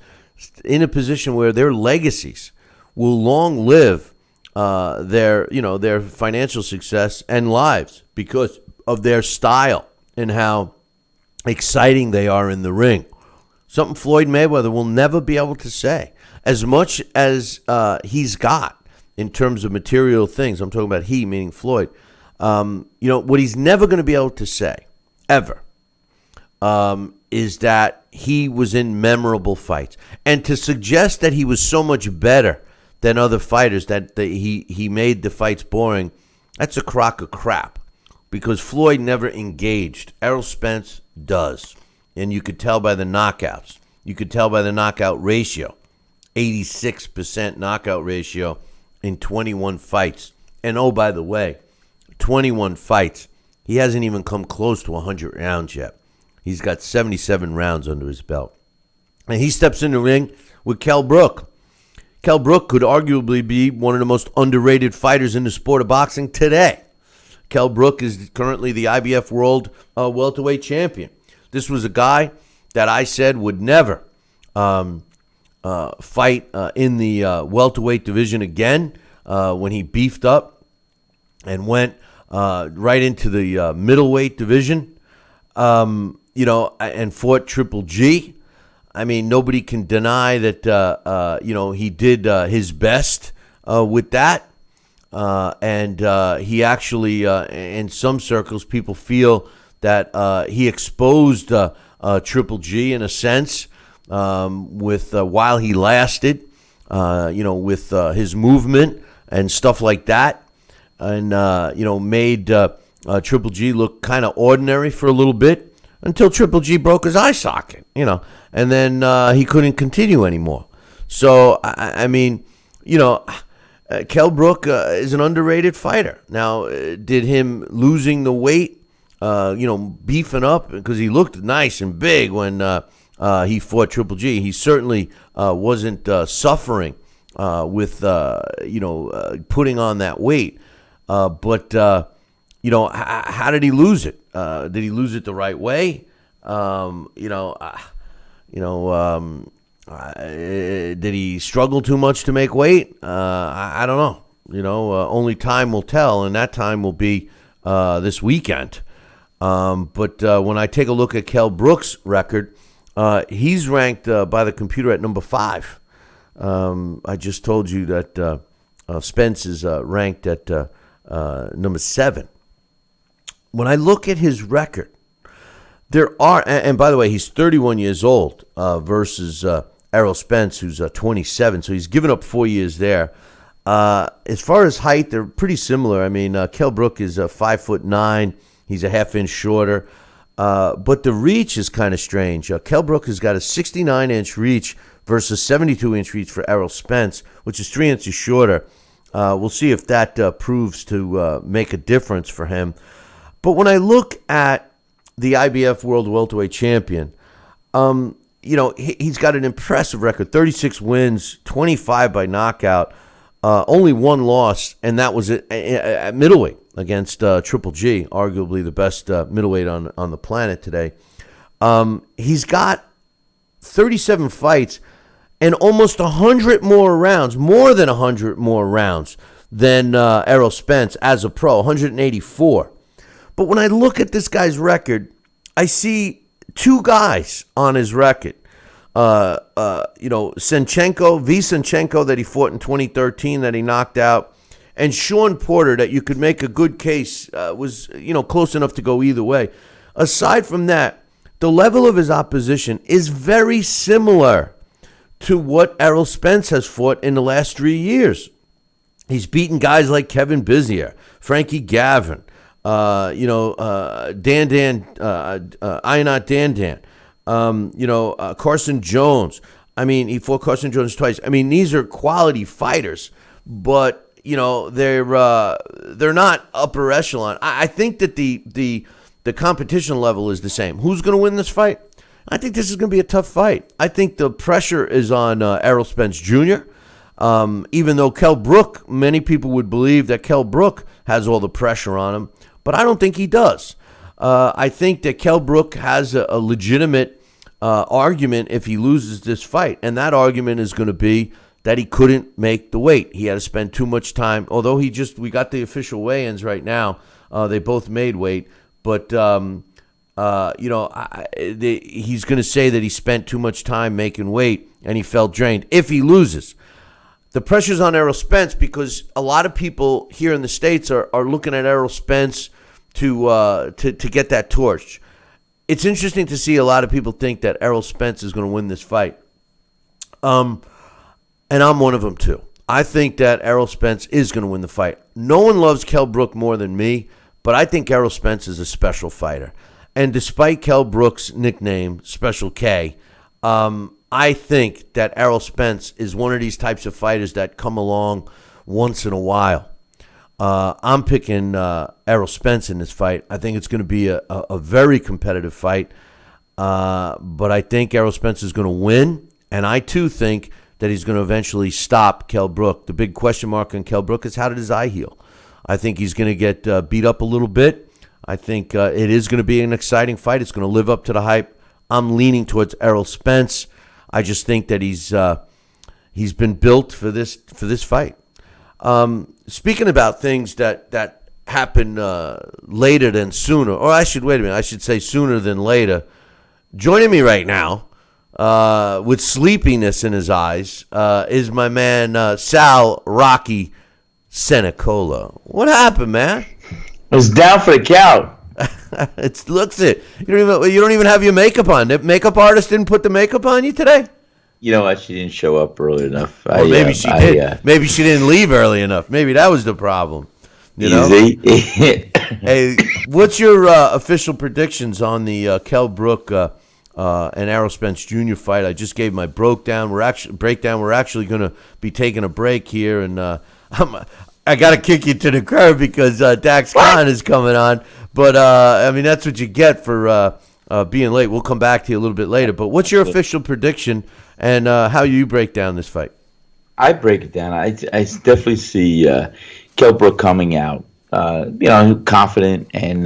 C: in a position where their legacies will long live their financial success and lives because of their style and how exciting they are in the ring. Something Floyd Mayweather will never be able to say. As much as he's got in terms of material things, I'm talking about he, meaning Floyd, what he's never going to be able to say, ever, is that he was in memorable fights. And to suggest that he was so much better than other fighters, that he made the fights boring, that's a crock of crap. Because Floyd never engaged. Errol Spence does. And you could tell by the knockouts. You could tell by the knockout ratio. 86% knockout ratio in 21 fights. And oh, by the way, 21 fights. He hasn't even come close to 100 rounds yet. He's got 77 rounds under his belt. And he steps in the ring with Kell Brook. Kell Brook could arguably be one of the most underrated fighters in the sport of boxing today. Kell Brook is currently the IBF World Welterweight Champion. This was a guy that I said would never fight in the welterweight division again when he beefed up and went right into the middleweight division, and fought Triple G. I mean, nobody can deny that, he did his best with that. And he actually, in some circles, people feel that he exposed Triple G in a sense with while he lasted, with his movement and stuff like that, and made Triple G look kind of ordinary for a little bit until Triple G broke his eye socket, and then he couldn't continue anymore. So I mean, Kell Brook is an underrated fighter. Now, did him losing the weight, beefing up, because he looked nice and big when he fought Triple G. He certainly wasn't suffering with, putting on that weight. But how did he lose it? Did he lose it the right way? Did he struggle too much to make weight? I don't know. Only time will tell, and that time will be this weekend. But when I take a look at Kell Brook's record, he's ranked by the computer at number 5. I just told you that Spence is ranked at number 7. When I look at his record, there are, and by the way, he's 31 years old versus Errol Spence, who's 27, so he's given up 4 years there. As far as height, they're pretty similar. I mean, Kell Brook is 5'9". He's a half inch shorter. But the reach is kind of strange. Kell Brook has got a 69-inch reach versus 72-inch reach for Errol Spence, which is 3 inches shorter. We'll see if that proves to make a difference for him. But when I look at the IBF World Welterweight Champion, he's got an impressive record, 36 wins, 25 by knockout, only one loss, and that was at middleweight. against Triple G, arguably the best middleweight on the planet today. He's got 37 fights and almost 100 more rounds, more than 100 more rounds than Errol Spence as a pro, 184. But when I look at this guy's record, I see two guys on his record. Senchenko that he fought in 2013 that he knocked out, and Sean Porter that you could make a good case was close enough to go either way. Aside from that, the level of his opposition is very similar to what Errol Spence has fought in the last 3 years. He's beaten guys like Kevin Bizier, Frankie Gavin, Ionat Dandan, Carson Jones. I mean, he fought Carson Jones twice. I mean, these are quality fighters, but they're not upper echelon. I think that the competition level is the same. Who's going to win this fight? I think this is going to be a tough fight. I think the pressure is on Errol Spence Jr., even though Kell Brook, many people would believe that Kell Brook has all the pressure on him, but I don't think he does. I think that Kell Brook has a legitimate argument if he loses this fight, and that argument is going to be that he couldn't make the weight. He had to spend too much time, although we got the official weigh-ins right now. They both made weight, but he's going to say that he spent too much time making weight and he felt drained if he loses. The pressure's on Errol Spence because a lot of people here in the States are looking at Errol Spence to get that torch. It's interesting to see a lot of people think that Errol Spence is going to win this fight. And I'm one of them too. I think that Errol Spence is going to win the fight. No one loves Kell Brook more than me, but I think Errol Spence is a special fighter. And despite Kell Brook's nickname, Special K, I think that Errol Spence is one of these types of fighters that come along once in a while. I'm picking Errol Spence in this fight. I think it's going to be a very competitive fight. But I think Errol Spence is going to win. And I, too, think that he's going to eventually stop Kell Brook. The big question mark on Kell Brook is how did his eye heal? I think he's going to get beat up a little bit. I think it is going to be an exciting fight. It's going to live up to the hype. I'm leaning towards Errol Spence. I just think that he's been built for this fight. Speaking about things that happen later than sooner, or I should say sooner than later. Joining me right now with sleepiness in his eyes is my man Sal Rocky Senecola. What happened, man?
L: I was down for the count.
C: It looks it. You don't even have your makeup on. The makeup artist didn't put the makeup on you today?
L: You know what? She didn't show up early enough.
C: Or maybe she did. Maybe she didn't leave early enough. Maybe that was the problem. You know? Hey, what's your official predictions on the Kell Brook and Errol Spence Jr. fight? I just gave my breakdown. We're actually going to be taking a break here, and I got to kick you to the curb because Dax Khan is coming on. But, that's what you get for being late. We'll come back to you a little bit later. But what's your official prediction and how you break down this fight?
L: I break it down. I definitely see Kell Brook coming out, confident and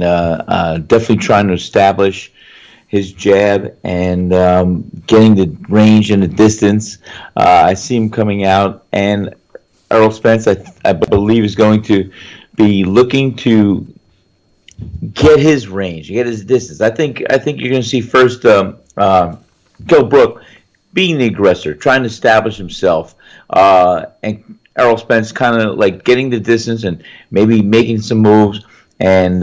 L: definitely trying to establish his jab and getting the range and the distance. I see him coming out, and Errol Spence, I believe, is going to be looking to get his range, get his distance. I think you're going to see first Kell Brook being the aggressor, trying to establish himself, and Errol Spence kind of like getting the distance and maybe making some moves and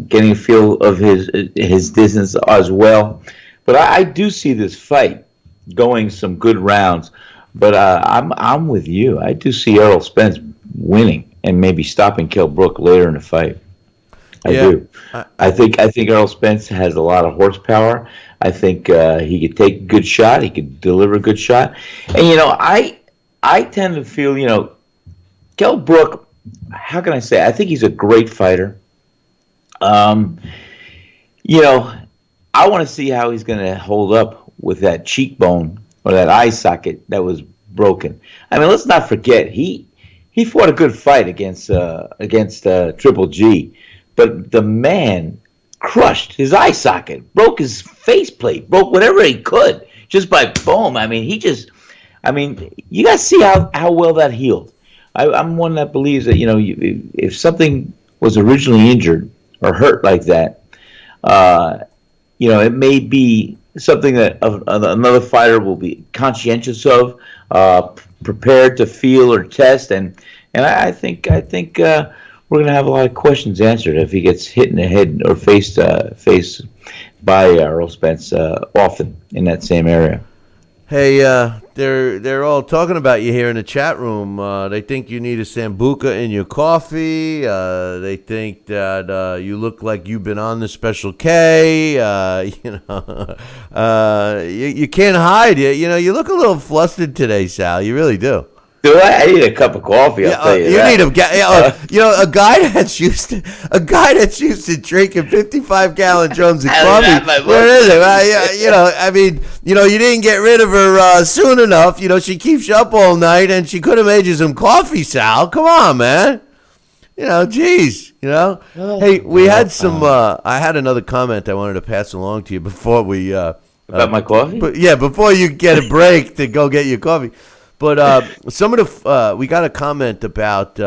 L: getting a feel of his distance as well. But I do see this fight going some good rounds. But I'm with you. I do see Errol Spence winning and maybe stopping Kell Brook later in the fight. I do. I think Errol Spence has a lot of horsepower. I think he could take a good shot. He could deliver a good shot. And I tend to feel Kell Brook. How can I say? I think he's a great fighter. I want to see how he's going to hold up with that cheekbone or that eye socket that was broken. I mean, let's not forget he he fought a good fight against Triple G, but the man crushed his eye socket, broke his faceplate, broke whatever he could just by boom. I mean, you got to see how well that healed. I'm one that believes that if something was originally injured or hurt like that, it may be something that another fighter will be conscientious of, prepared to feel or test, and I think we're going to have a lot of questions answered if he gets hit in the head or face by Errol Spence often in that same area.
C: Hey, they're all talking about you here in the chat room. They think you need a Sambuca in your coffee. They think that you look like you've been on the Special K. You can't hide it. You look a little flustered today, Sal. You really do.
L: Do I need a cup of coffee? I'll tell you.
C: You need a guy that's used to drinking 55-gallon drums of coffee. Where is it? You didn't get rid of her soon enough. She keeps you up all night, and she could have made you some coffee, Sal. Come on, man. Geez. Hey, we had some. I had another comment I wanted to pass along to you before we.
L: About my coffee?
C: Before you get a break to go get your coffee. But some of we got a comment about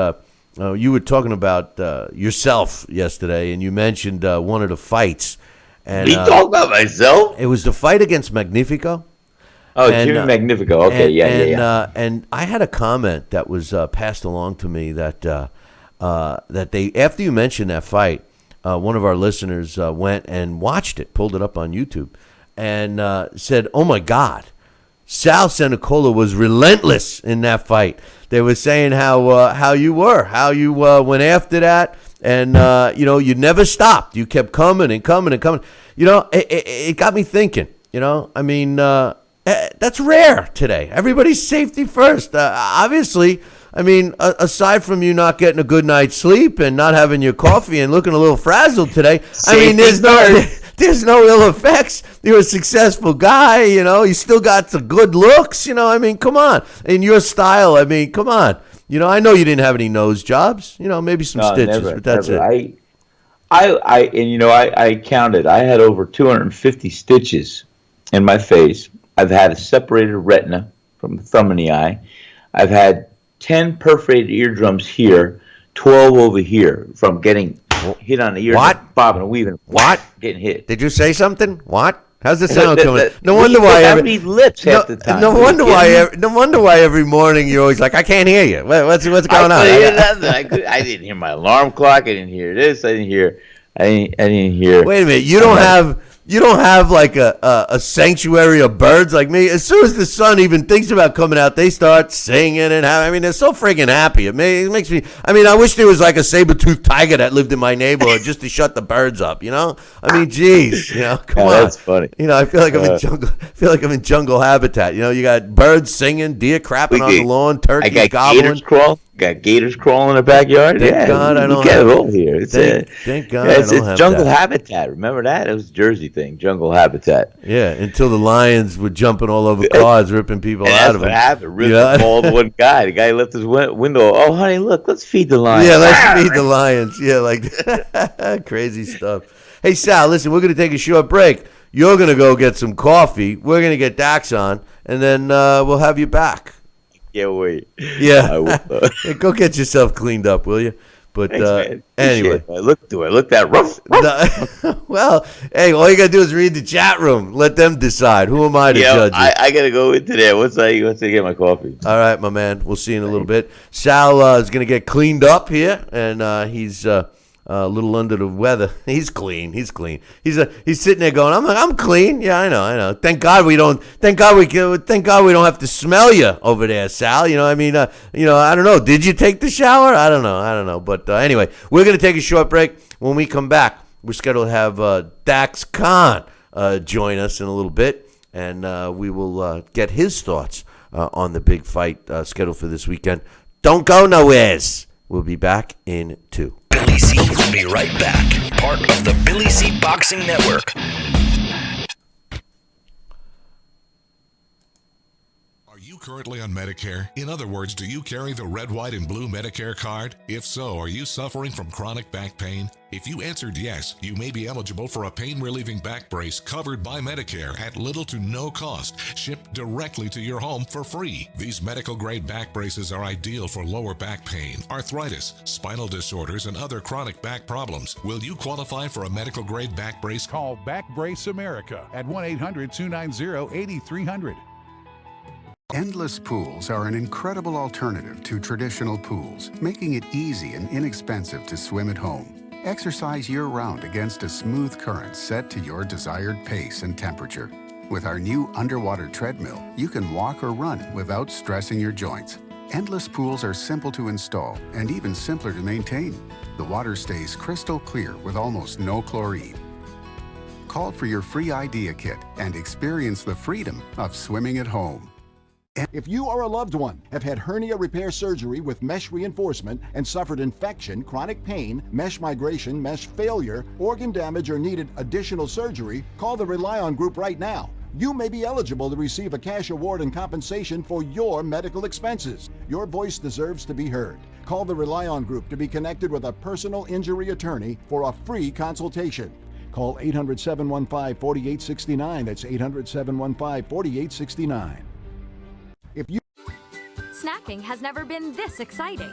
C: you were talking about yourself yesterday, and you mentioned one of the fights. And,
L: you talk about myself?
C: It was the fight against Magnifico.
L: Oh, Jimmy Magnifico. Okay, yeah.
C: And I had a comment that was passed along to me that they, after you mentioned that fight, one of our listeners went and watched it, pulled it up on YouTube, and said, "Oh my God. Sal Senecola was relentless in that fight." They were saying how you went after that, and you never stopped. You kept coming and coming and coming. It got me thinking. That's rare today. Everybody's safety first. Obviously, aside from you not getting a good night's sleep and not having your coffee and looking a little frazzled today, there's no ill effects. You're a successful guy, you still got the good looks, come on. In your style, come on. I know you didn't have any nose jobs, maybe some stitches, but that's
L: never.
C: it.
L: I counted. I had over 250 stitches in my face. I've had a separated retina from the thumb and the eye. I've had 10 perforated eardrums here, 12 over here from getting hit on the ear.
C: What?
L: Bobbing and weaving.
C: What?
L: Getting hit.
C: Did you say something? What? How's the sound coming? No wonder why.
L: Lips half the time.
C: No wonder why every morning you're always like, I can't hear you. What's going on?
L: I didn't hear my alarm clock. I didn't hear this. I didn't hear.
C: Wait a minute. You don't have like a sanctuary of birds like me. As soon as the sun even thinks about coming out, they start singing and they're so friggin' happy. It makes me. I wish there was like a saber-toothed tiger that lived in my neighborhood just to shut the birds up. Geez. Come on.
L: That's funny.
C: I feel like I'm in jungle. In jungle habitat. You got birds singing, deer crapping on the lawn, turkeys gobbling.
L: Got gators crawling in the backyard.
C: Thank God I don't
L: get it all here.
C: Thank God I don't have
L: it's jungle
C: that.
L: habitat. Remember that? It was a Jersey thing, jungle habitat.
C: Yeah, until the lions were jumping all over cars, ripping people out of them.
L: That's what happened. Ripped mauled one guy. The guy left his window. Oh, honey, look, let's feed the lions.
C: Yeah, let's feed the lions. Yeah, like crazy stuff. Hey, Sal, listen, we're going to take a short break. You're going to go get some coffee. We're going to get Dax on, and then we'll have you back.
L: Can't wait.
C: Yeah. I will. Hey, go get yourself cleaned up, will you? But
L: thanks,
C: anyway.
L: I look that rough?
C: Well, hey, all you got to do is read the chat room. Let them decide. Who am I to judge you?
L: I got to go into there. Once I get my coffee.
C: All right, my man. We'll see you in a little bit. Sal is going to get cleaned up here, and he's a little under the weather. He's clean. He's sitting there going, I'm clean. Yeah, I know. Thank God we don't have to smell you over there, Sal. I don't know. Did you take the shower? I don't know. But anyway, we're going to take a short break. When we come back, we're scheduled to have Dax Khan join us in a little bit, and we will get his thoughts on the big fight scheduled for this weekend. Don't go nowheres. We'll be back in 2.
A: Billy C will be right back. Part of the Billy C Boxing Network.
F: Are you currently on Medicare? In other words, do you carry the red, white, and blue Medicare card? If so, are you suffering from chronic back pain? If you answered yes, you may be eligible for a pain-relieving back brace covered by Medicare at little to no cost, shipped directly to your home for free. These medical-grade back braces are ideal for lower back pain, arthritis, spinal disorders, and other chronic back problems. Will you qualify for a medical-grade back brace?
G: Call Back Brace America at 1-800-290-8300.
D: Endless pools are an incredible alternative to traditional pools, making it easy and inexpensive to swim at home. Exercise year-round against a smooth current set to your desired pace and temperature. With our new underwater treadmill, you can walk or run without stressing your joints. Endless pools are simple to install and even simpler to maintain. The water stays crystal clear with almost no chlorine. Call for your free idea kit and experience the freedom of swimming at home.
I: If you or a loved one have had hernia repair surgery with mesh reinforcement and suffered infection, chronic pain, mesh migration, mesh failure, organ damage, or needed additional surgery, call the Rely On Group right now. You may be eligible to receive a cash award and compensation for your medical expenses. Your voice deserves to be heard. Call the Rely On Group to be connected with a personal injury attorney for a free consultation. Call 800-715-4869. That's 800-715-4869.
E: Snacking has never been this exciting.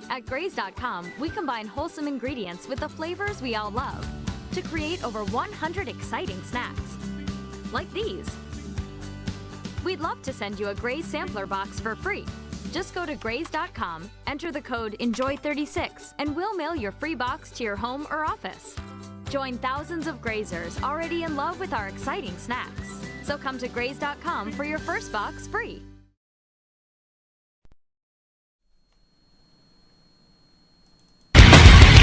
E: At Graze.com, we combine wholesome ingredients with the flavors we all love to create over 100 exciting snacks. Like these. We'd love to send you a Graze sampler box for free. Just go to Graze.com, enter the code ENJOY36, and we'll mail your free box to your home or office. Join thousands of Grazers already in love with our exciting snacks. So come to Graze.com for your first box free.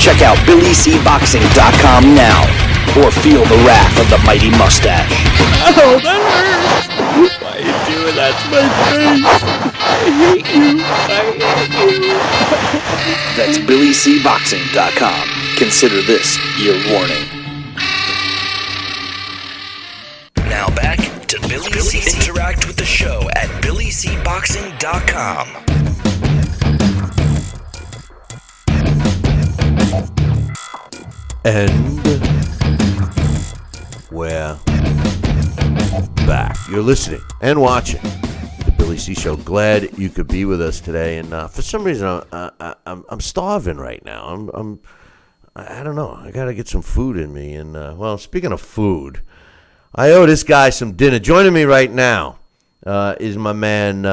A: Check out BillyCBoxing.com now, or feel the wrath of the mighty mustache.
H: Oh, that hurts! Why are you doing that to my face? I hate you.
A: That's BillyCBoxing.com. Consider this your warning. Now back to Billy C. Interact with the show at BillyCBoxing.com.
C: And we're back. You're listening and watching the Billy C Show. Glad you could be with us today. And for some reason, I'm starving right now. I don't know. I gotta get some food in me. And well, speaking of food, I owe this guy some dinner. Joining me right now is my man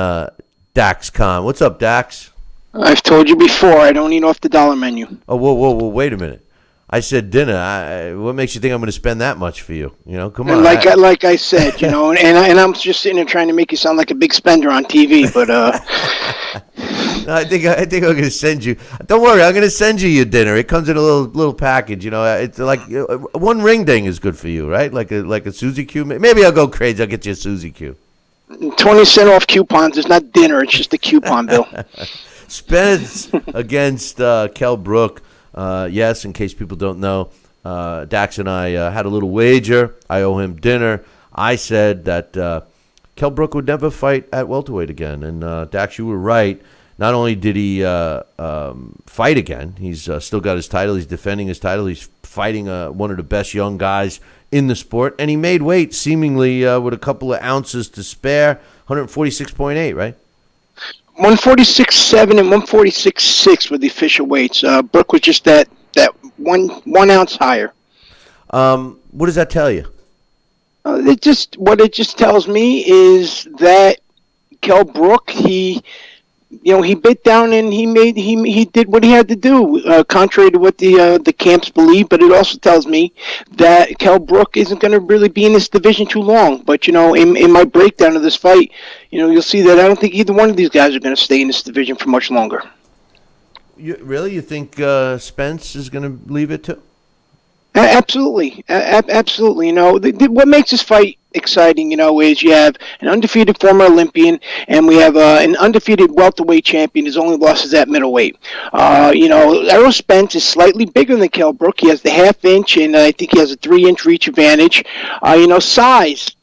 C: Dax Khan. What's up, Dax?
M: I've told you before. I don't eat off the dollar menu.
C: Oh, whoa! Wait a minute. I said dinner. What makes you think I'm going to spend that much for you? You know, come on.
M: Like I said, you know, and I'm just sitting there trying to make you sound like a big spender on TV, but
C: No, I think I'm going to send you. Don't worry, I'm going to send you your dinner. It comes in a little package. You know, it's like one ring ding is good for you, right? Like a Suzy Q. Maybe I'll go crazy. I'll get you a Suzy Q.
M: 20% off coupons. It's not dinner. It's just a coupon bill.
C: Spence against Kell Brook. Yes, in case people don't know, Dax and I had a little wager. I owe him dinner. I said that Kell Brook would never fight at welterweight again. And Dax, you were right. Not only did he fight again, he's still got his title. He's defending his title. He's fighting one of the best young guys in the sport. And he made weight seemingly with a couple of ounces to spare, 146.8, right?
M: 146.7 and 146.6 were the official weights. Brook was just that one ounce higher.
C: What does that tell you?
M: It just tells me is that Kell Brook, he bit down and he did what he had to do, contrary to what the camps believe. But it also tells me that Kell Brook isn't going to really be in this division too long. But in my breakdown of this fight, you'll see that I don't think either one of these guys are going to stay in this division for much longer.
C: You think Spence is going to leave it too?
M: Absolutely, absolutely. What makes this fight exciting, is you have an undefeated former Olympian, and we have an undefeated welterweight champion. His only loss is at middleweight. Errol Spence is slightly bigger than Kell Brook. He has the half inch, and I think he has a 3-inch reach advantage. Size.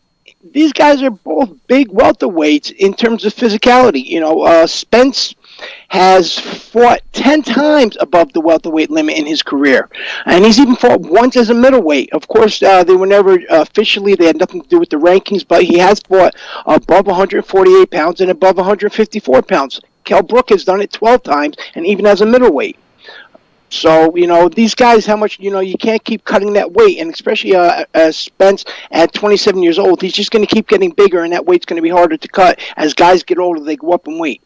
M: these guys are both big welterweights in terms of physicality. Spence has fought 10 times above the welterweight limit in his career. And he's even fought once as a middleweight. Of course, they were never officially, they had nothing to do with the rankings, but he has fought above 148 pounds and above 154 pounds. Kell Brook has done it 12 times, and even as a middleweight. So, these guys, how much, you can't keep cutting that weight. And especially Spence at 27 years old, he's just going to keep getting bigger, and that weight's going to be harder to cut. As guys get older, they go up in weight.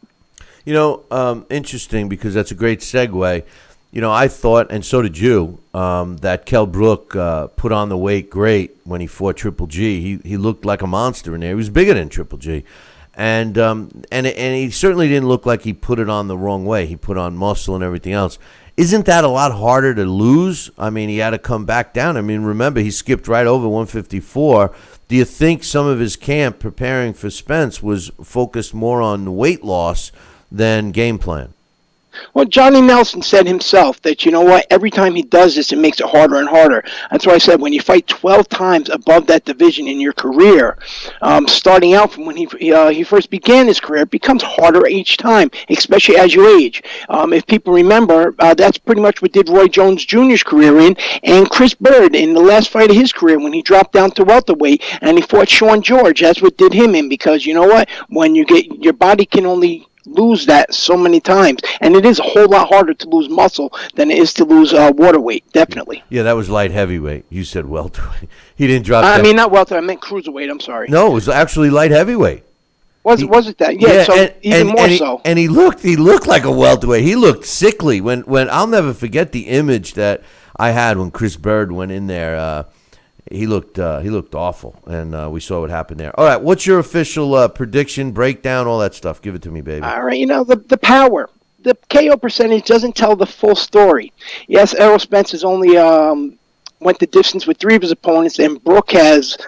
C: Interesting, because that's a great segue. I thought, and so did you, that Kell Brook put on the weight great when he fought Triple G. He looked like a monster in there. He was bigger than Triple G. And he certainly didn't look like he put it on the wrong way. He put on muscle and everything else. Isn't that a lot harder to lose? I mean, he had to come back down. I mean, remember, he skipped right over 154. Do you think some of his camp preparing for Spence was focused more on weight loss than game plan?
M: Well, Johnny Nelson said himself that, every time he does this, it makes it harder and harder. That's why I said when you fight 12 times above that division in your career, starting out from when he first began his career, it becomes harder each time, especially as you age. If people remember, that's pretty much what did Roy Jones Jr.'s career in, and Chris Bird in the last fight of his career when he dropped down to welterweight and he fought Sean George. That's what did him in, because you know what? When you get, your body can only lose that so many times, and it is a whole lot harder to lose muscle than it is to lose water weight, definitely.
C: Yeah, that was light heavyweight. You said welterweight. He didn't drop
M: not welterweight, I meant cruiserweight, I'm sorry.
C: No, it was actually light heavyweight.
M: Was it that? Yeah, so even more so.
C: And he looked like a welterweight. He looked sickly. When I'll never forget the image that I had when Chris Bird went in there. He looked awful, and we saw what happened there. All right, what's your official prediction, breakdown, all that stuff? Give it to me, baby.
M: All right, the power. The KO percentage doesn't tell the full story. Yes, Errol Spence has only went the distance with 3 of his opponents, and Brook has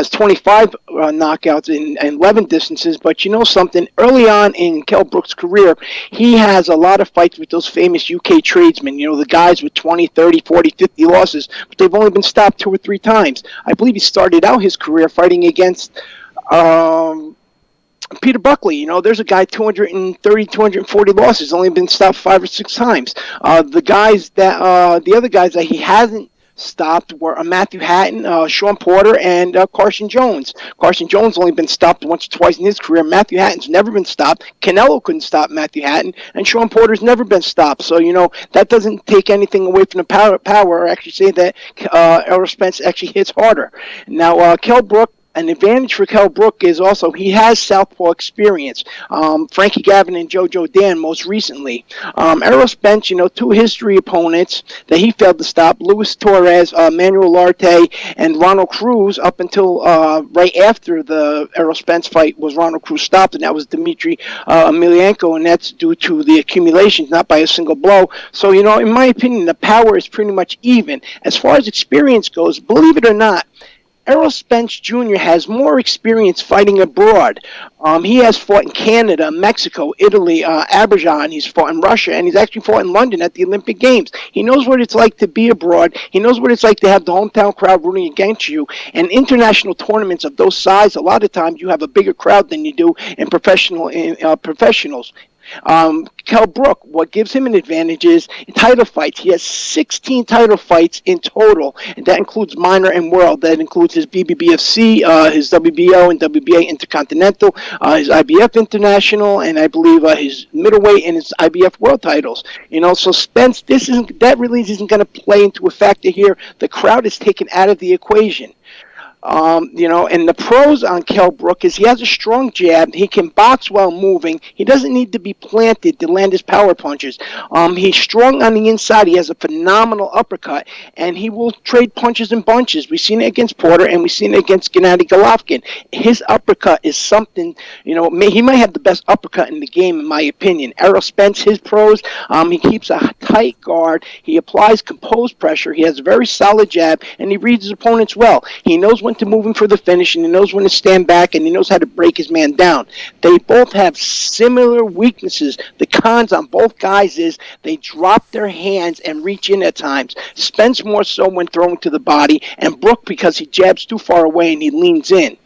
M: 25 knockouts in 11 distances. But you know something? Early on in Kell Brook's career, he has a lot of fights with those famous UK tradesmen, the guys with 20, 30, 40, 50 losses, but they've only been stopped 2 or 3 times. I believe he started out his career fighting against Peter Buckley. There's a guy 230, 240 losses, only been stopped 5 or 6 times. The other guys that he hasn't stopped were Matthew Hatton, Sean Porter, and Carson Jones. Carson Jones only been stopped once or twice in his career. Matthew Hatton's never been stopped. Canelo couldn't stop Matthew Hatton, and Sean Porter's never been stopped. So, that doesn't take anything away from the power or actually say that Errol Spence actually hits harder. Now, Kell Brook, an advantage for Kell Brook is also he has southpaw experience. Frankie Gavin and Jojo Dan most recently. Errol Spence, 2 history opponents that he failed to stop, Luis Torres, Manuel Larte, and Ronald Cruz, up until right after the Errol Spence fight was Ronald Cruz stopped, and that was Dmitry Emelianenko, and that's due to the accumulations, not by a single blow. So, in my opinion, the power is pretty much even. As far as experience goes, believe it or not, Errol Spence Jr. has more experience fighting abroad. He has fought in Canada, Mexico, Italy, Azerbaijan. He's fought in Russia, and he's actually fought in London at the Olympic Games. He knows what it's like to be abroad. He knows what it's like to have the hometown crowd rooting against you. And international tournaments of those size, a lot of times you have a bigger crowd than you do in professionals. Kell Brook, what gives him an advantage is title fights. He has 16 title fights in total, and that includes minor and world. That includes his BBBFC, his WBO and WBA Intercontinental, his IBF International, and I believe his middleweight and his IBF World titles. So Spence, that really isn't going to play into a factor here. The crowd is taken out of the equation. And the pros on Kell Brook is he has a strong jab. He can box while moving. He doesn't need to be planted to land his power punches. He's strong on the inside. He has a phenomenal uppercut, and he will trade punches and bunches. We've seen it against Porter, and we've seen it against Gennady Golovkin. His uppercut is something, he might have the best uppercut in the game, in my opinion. Errol Spence, his pros, he keeps a tight guard. He applies composed pressure. He has a very solid jab, and he reads his opponents well. He knows when when to move him for the finish, and he knows when to stand back, and he knows how to break his man down. They both have similar weaknesses. The cons on both guys is they drop their hands and reach in at times. Spence more so when throwing to the body, and Brook because he jabs too far away and he leans in.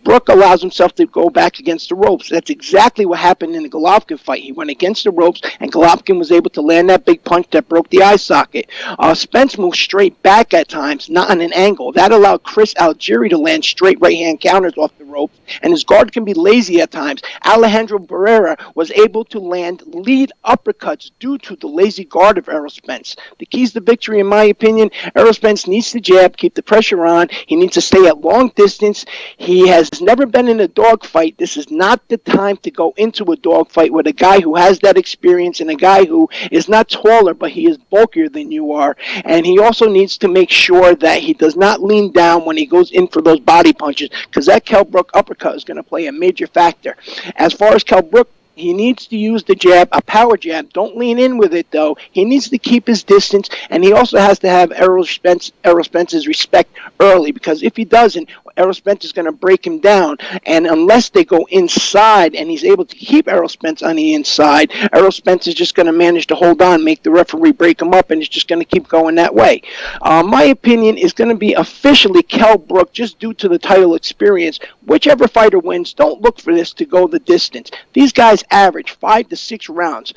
M: Brook allows himself to go back against the ropes. That's exactly what happened in the Golovkin fight. He went against the ropes, and Golovkin was able to land that big punch that broke the eye socket. Spence moved straight back at times, not on an angle. That allowed Chris Algieri to land straight right-hand counters off the ropes, and his guard can be lazy at times. Alejandro Barrera was able to land lead uppercuts due to the lazy guard of Errol Spence. The keys to victory, in my opinion, Errol Spence needs to jab, keep the pressure on. He needs to stay at long distance. He has never been in a dogfight. This is not the time to go into a dogfight with a guy who has that experience and a guy who is not taller, but he is bulkier than you are. And he also needs to make sure that he does not lean down when he goes in for those body punches, because that Kell Brook uppercut is going to play a major factor. As far as Kell Brook, he needs to use the jab, a power jab. Don't lean in with it, though. He needs to keep his distance, and he also has to have Errol Spence's respect early, because if he doesn't, Errol Spence is going to break him down. And unless they go inside and he's able to keep Errol Spence on the inside, Errol Spence is just going to manage to hold on, make the referee break him up, and it's just going to keep going that way. My opinion is going to be officially Kell Brook, just due to the title experience. Whichever fighter wins, don't look for this to go the distance. These guys average 5 to 6 rounds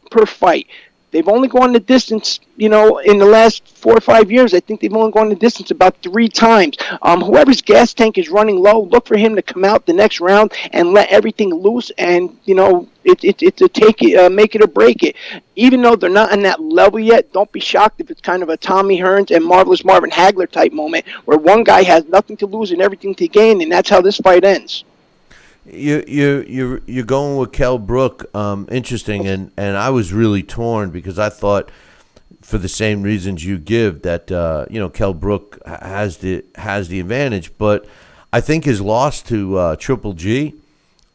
M: per fight. They've only gone the distance, in the last 4 or 5 years. I think they've only gone the distance about 3 times. Whoever's gas tank is running low, look for him to come out the next round and let everything loose, and it's a take it, make it or break it. Even though they're not on that level yet, don't be shocked if it's kind of a Tommy Hearns and Marvelous Marvin Hagler type moment where one guy has nothing to lose and everything to gain, and that's how this fight ends.
C: You're going with Kell Brook, interesting, and I was really torn because I thought, for the same reasons you give, that Kell Brook has the advantage, but I think his loss to Triple G,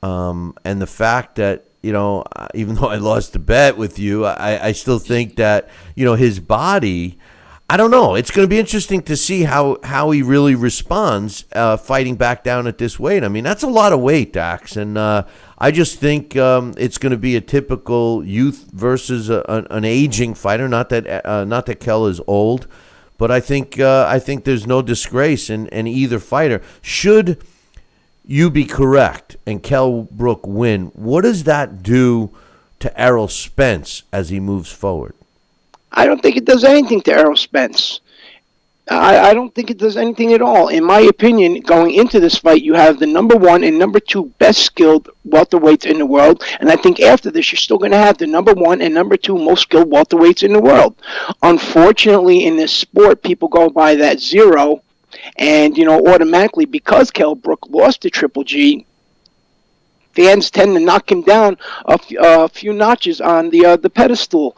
C: and the fact that even though I lost the bet with you, I still think that his body. I don't know. It's going to be interesting to see how he really responds fighting back down at this weight. I mean, that's a lot of weight, Dax, and I just think it's going to be a typical youth versus an aging fighter. Not that Kell is old, but I think there's no disgrace in either fighter. Should you be correct and Kell Brook win, what does that do to Errol Spence as he moves forward?
M: I don't think it does anything to Errol Spence. I don't think it does anything at all. In my opinion, going into this fight, you have the number 1 and number 2 best skilled welterweights in the world. And I think after this, you're still going to have the number 1 and number 2 most skilled welterweights in the world. Unfortunately, in this sport, people go by that 0. And, automatically, because Kell Brook lost to Triple G, fans tend to knock him down a few notches on the pedestal.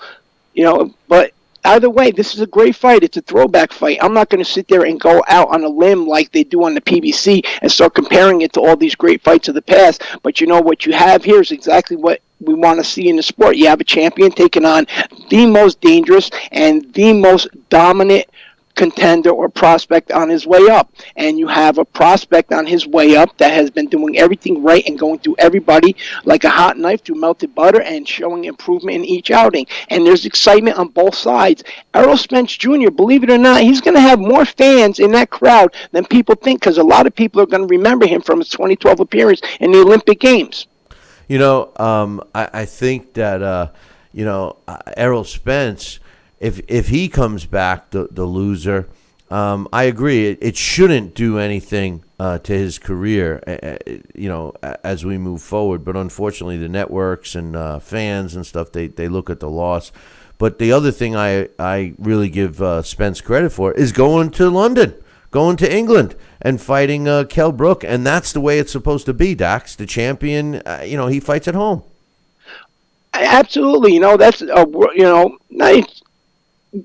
M: But either way, this is a great fight. It's a throwback fight. I'm not going to sit there and go out on a limb like they do on the PBC and start comparing it to all these great fights of the past. But what you have here is exactly what we want to see in the sport. You have a champion taking on the most dangerous and the most dominant contender or prospect on his way up, and you have a prospect on his way up that has been doing everything right and going through everybody like a hot knife through melted butter and showing improvement in each outing, and there's excitement on both sides. Errol Spence Jr., believe it or not, he's going to have more fans in that crowd than people think, because a lot of people are going to remember him from his 2012 appearance in the Olympic Games.
C: I think that Errol Spence, if he comes back, the loser, I agree. It shouldn't do anything to his career, as we move forward. But unfortunately, the networks and fans and stuff, they look at the loss. But the other thing I really give Spence credit for is going to London, going to England, and fighting Kell Brook. And that's the way it's supposed to be, Dax. The champion, he fights at home.
M: Absolutely. That's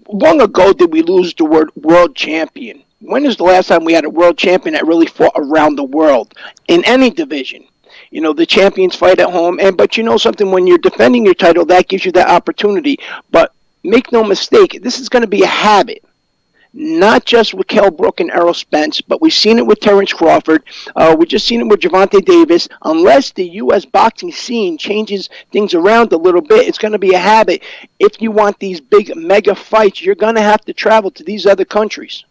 M: long ago did we lose the word world champion? When is the last time we had a world champion that really fought around the world in any division? The champions fight at home, but something, when you're defending your title, that gives you that opportunity. But make no mistake, this is going to be a habit. not just with Kell Brook and Errol Spence, but we've seen it with Terrence Crawford. We've just seen it with Gervonta Davis. Unless the U.S. boxing scene changes things around a little bit, it's going to be a habit. If you want these big mega fights, you're going to have to travel to these other countries.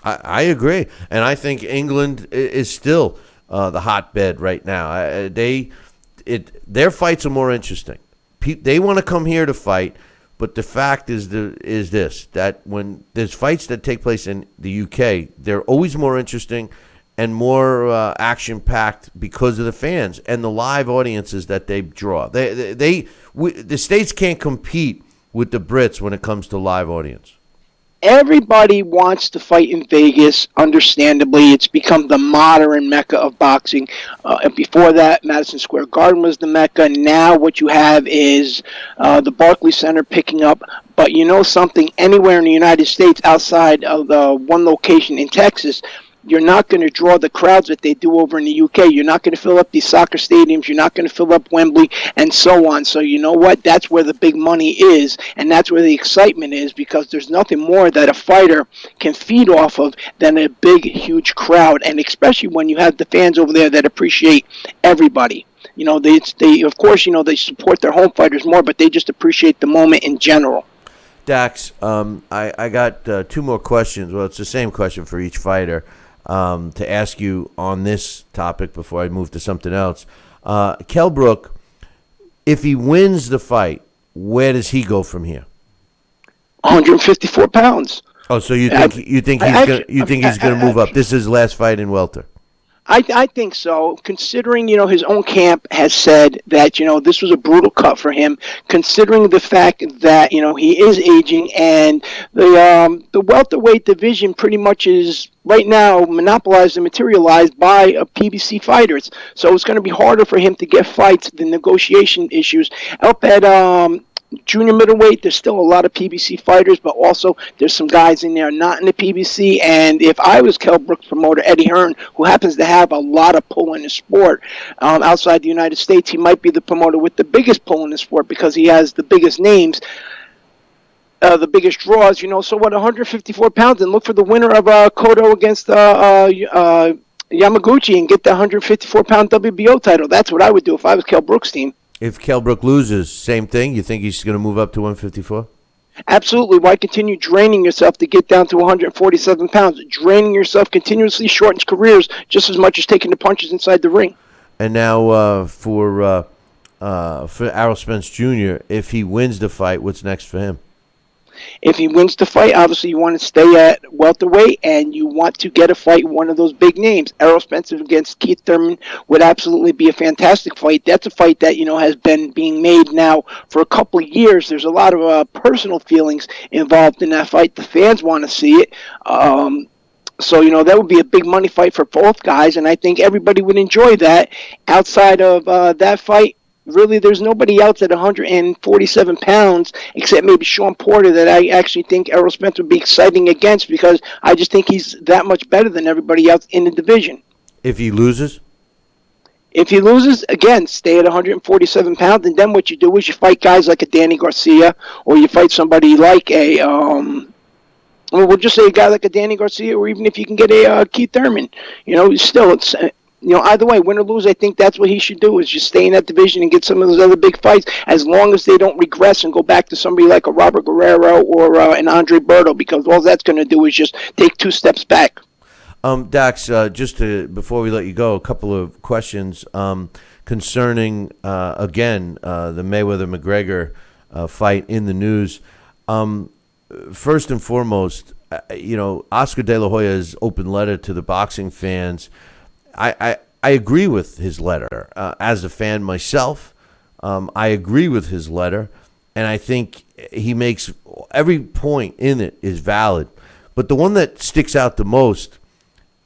C: I agree, and I think England is still the hotbed right now. Their fights are more interesting. They want to come here to fight. But the fact is this, that when there's fights that take place in the UK, they're always more interesting and more action-packed because of the fans and the live audiences that they draw. The States can't compete with the Brits when it comes to live audience.
M: Everybody wants to fight in Vegas, understandably. It's become the modern mecca of boxing. And before that, Madison Square Garden was the mecca. Now what you have is the Barclays Center picking up. But you know something, anywhere in the United States outside of the one location in Texas, you're not going to draw the crowds that they do over in the UK. You're not going to fill up these soccer stadiums. You're not going to fill up Wembley and so on. So you know what? That's where the big money is, and that's where the excitement is, because there's nothing more that a fighter can feed off of than a big, huge crowd, and especially when you have the fans over there that appreciate everybody. You know, they of course, you know, they support their home fighters more, but they just appreciate the moment in general.
C: Dax, I got two more questions. Well, it's the same question for each fighter. To ask you on this topic before I move to something else. Kell Brook, if he wins the fight, where does he go from here?
M: 154 pounds.
C: Oh, so you think he's gonna move up? This is his last fight in welter.
M: I think so, considering, you know, his own camp has said that, you know, this was a brutal cut for him, considering the fact that, you know, he is aging, and the welterweight division pretty much is right now monopolized and materialized by PBC fighters. So it's going to be harder for him to get fights. The negotiation issues up at junior middleweight, there's still a lot of PBC fighters, but also there's some guys in there not in the PBC. And if I was Kell Brook's promoter, Eddie Hearn, who happens to have a lot of pull in the sport outside the United States, he might be the promoter with the biggest pull in the sport because he has the biggest names, the biggest draws. You know, so what? 154 pounds, and look for the winner of Cotto against Yamaguchi and get the 154-pound WBO title. That's what I would do if I was Kell Brook's team.
C: If Kell Brook loses, same thing? You think he's going to move up to 154?
M: Absolutely. Why continue draining yourself to get down to 147 pounds? Draining yourself continuously shortens careers just as much as taking the punches inside the ring.
C: And now for Errol Spence Jr., if he wins the fight, what's next for him?
M: If he wins the fight, obviously you want to stay at welterweight and you want to get a fight with one of those big names. Errol Spence against Keith Thurman would absolutely be a fantastic fight. That's a fight that, you know, has been being made now for a couple of years. There's a lot of personal feelings involved in that fight. The fans want to see it. So, you know, that would be a big money fight for both guys, and I think everybody would enjoy that. Outside of that fight, really, there's nobody else at 147 pounds except maybe Sean Porter that I actually think Errol Spence would be exciting against, because I just think he's that much better than everybody else in the division.
C: If he loses?
M: If he loses, again, stay at 147 pounds, and then what you do is you fight guys like a Danny Garcia, or you fight somebody like a, we'll just say a guy like a Danny Garcia, or even if you can get a Keith Thurman. You know, still, it's... You know, either way, win or lose, I think that's what he should do, is just stay in that division and get some of those other big fights, as long as they don't regress and go back to somebody like a Robert Guerrero or an Andre Berto, because all that's going to do is just take 2 steps back.
C: Dax, before we let you go, a couple of questions concerning, again, the Mayweather-McGregor fight in the news. First and foremost, you know, Oscar De La Hoya's open letter to the boxing fans, I agree with his letter. As a fan myself, I agree with his letter, and I think he makes every point in it is valid. But the one that sticks out the most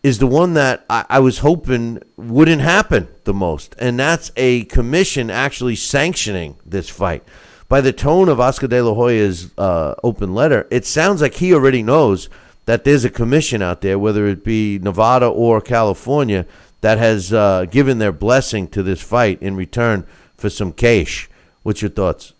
C: is the one that I was hoping wouldn't happen the most, and that's a commission actually sanctioning this fight. By the tone of Oscar De La Hoya's open letter, it sounds like he already knows that there's a commission out there, whether it be Nevada or California, that has given their blessing to this fight in return for some cash. What's your thoughts?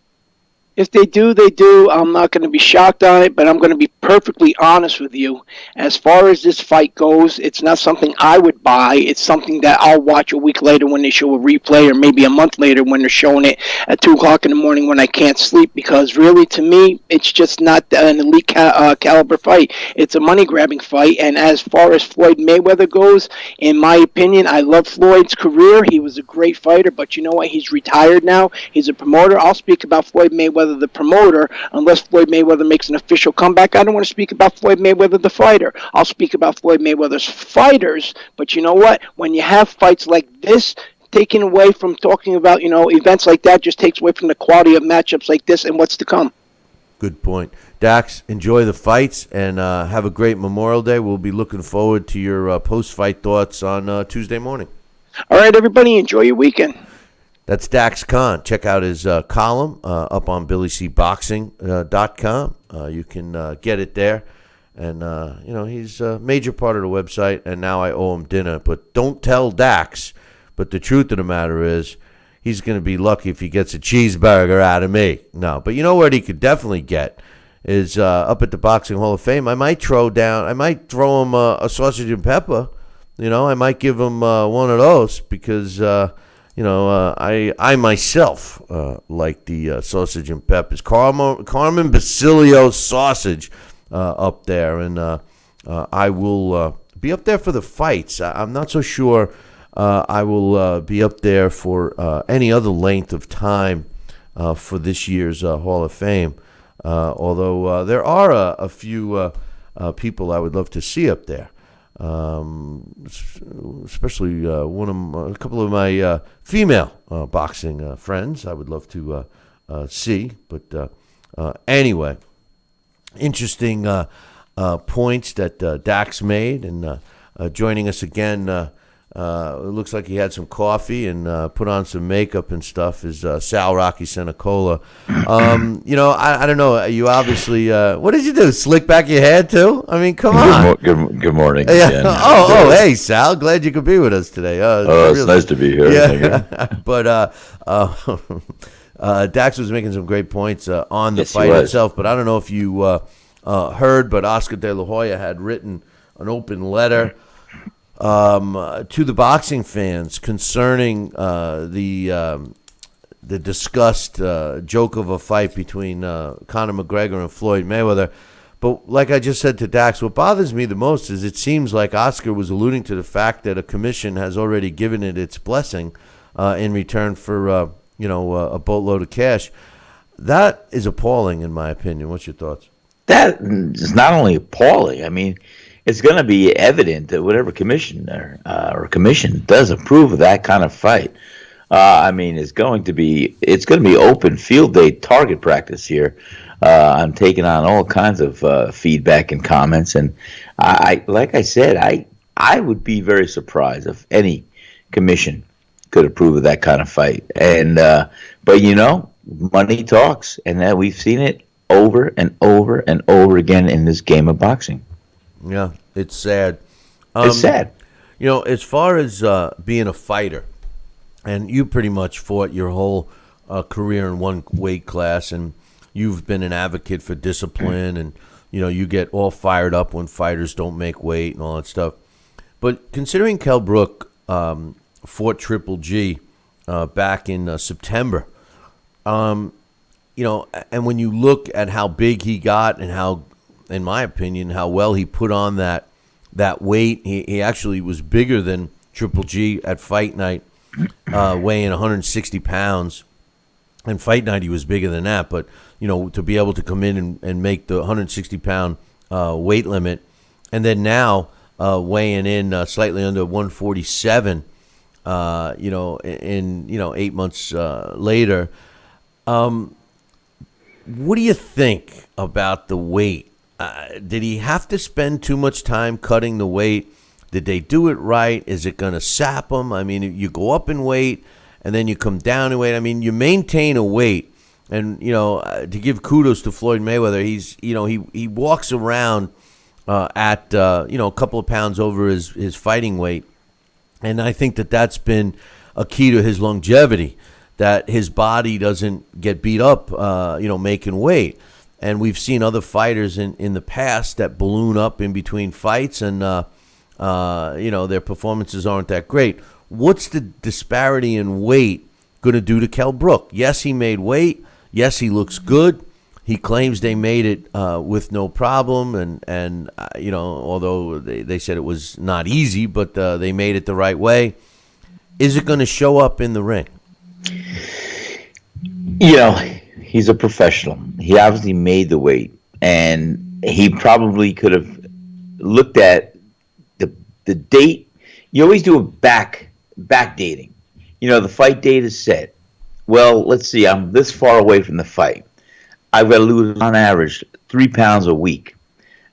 M: If they do, they do. I'm not going to be shocked on it, but I'm going to be perfectly honest with you. As far as this fight goes, it's not something I would buy. It's something that I'll watch a week later when they show a replay, or maybe a month later when they're showing it at 2 o'clock in the morning when I can't sleep, because really, to me, it's just not an elite caliber fight. It's a money-grabbing fight, and as far as Floyd Mayweather goes, in my opinion, I love Floyd's career. He was a great fighter, but you know what? He's retired now. He's a promoter. I'll speak about Floyd Mayweather, the promoter, unless Floyd Mayweather makes an official comeback. I don't want to speak about Floyd Mayweather, the fighter. I'll speak about Floyd Mayweather's fighters, but you know what? When you have fights like this, taken away from talking about, events like that just takes away from the quality of matchups like this and what's to come.
C: Good point. Dax, enjoy the fights and have a great Memorial Day. We'll be looking forward to your post-fight thoughts on Tuesday morning.
M: All right, everybody, enjoy your weekend.
C: That's Dax Khan. Check out his column up on BillyCBoxing.com. You can get it there. And, he's a major part of the website, and now I owe him dinner. But don't tell Dax. But the truth of the matter is he's going to be lucky if he gets a cheeseburger out of me. No, but you know what he could definitely get is up at the Boxing Hall of Fame. I might throw him a sausage and pepper. I might give him one of those because I myself like the sausage and peppers. Carmen Basilio sausage up there, and I will be up there for the fights. I'm not so sure I will be up there for any other length of time for this year's Hall of Fame, although there are a few people I would love to see up there. Especially a couple of my female boxing friends I would love to see. But anyway, interesting points that Dax made, and joining us again. It looks like he had some coffee and put on some makeup and stuff. Is Sal Rocky Senecola? I don't know. You obviously, what did you do? Slick back your hair too? I mean, come on.
N: Good morning.
C: Yeah. Hey, Sal. Glad you could be with us today.
N: It's nice to be here.
C: Yeah. But Dax was making some great points on the fight itself. But I don't know if you heard, but Oscar De La Hoya had written an open letter to the boxing fans concerning the discussed joke of a fight between Conor McGregor and Floyd Mayweather. But like I just said to Dax, what bothers me the most is it seems like Oscar was alluding to the fact that a commission has already given it its blessing in return for a boatload of cash. That is appalling, in my opinion. What's your thoughts?
L: That is not only appalling. I mean, it's going to be evident that whatever commissioner or commission does approve of that kind of fight, it's going to be open field day target practice here. I'm taking on all kinds of feedback and comments, and I would be very surprised if any commission could approve of that kind of fight. And but money talks, and that we've seen it over and over and over again in this game of boxing.
C: Yeah, it's sad.
L: It's sad.
C: As far as being a fighter, and you pretty much fought your whole career in one weight class, and you've been an advocate for discipline, and you get all fired up when fighters don't make weight and all that stuff. But considering Kell Brook fought Triple G back in September, and when you look at how big he got and how, in my opinion, how well he put on that weight, he actually was bigger than Triple G at fight night, weighing 160 pounds. And fight night he was bigger than that, but to be able to come in and make the 160-pound weight limit, and then now weighing in slightly under 147, in 8 months later. What do you think about the weight? Did he have to spend too much time cutting the weight? Did they do it right? Is it going to sap him? I mean, you go up in weight and then you come down in weight. I mean, you maintain a weight. And, to give kudos to Floyd Mayweather, he walks around at, a couple of pounds over his fighting weight. And I think that's been a key to his longevity. that his body doesn't get beat up, making weight. And we've seen other fighters in the past that balloon up in between fights, and their performances aren't that great. What's the disparity in weight going to do to Kell Brook? Yes, he made weight. Yes, he looks good. He claims they made it with no problem, and although they said it was not easy, but they made it the right way. Is it going to show up in the ring?
L: He's a professional. He obviously made the weight, and he probably could have looked at the date. You always do a back dating. The fight date is set. Well, let's see. I'm this far away from the fight. I've got to lose on average 3 pounds a week,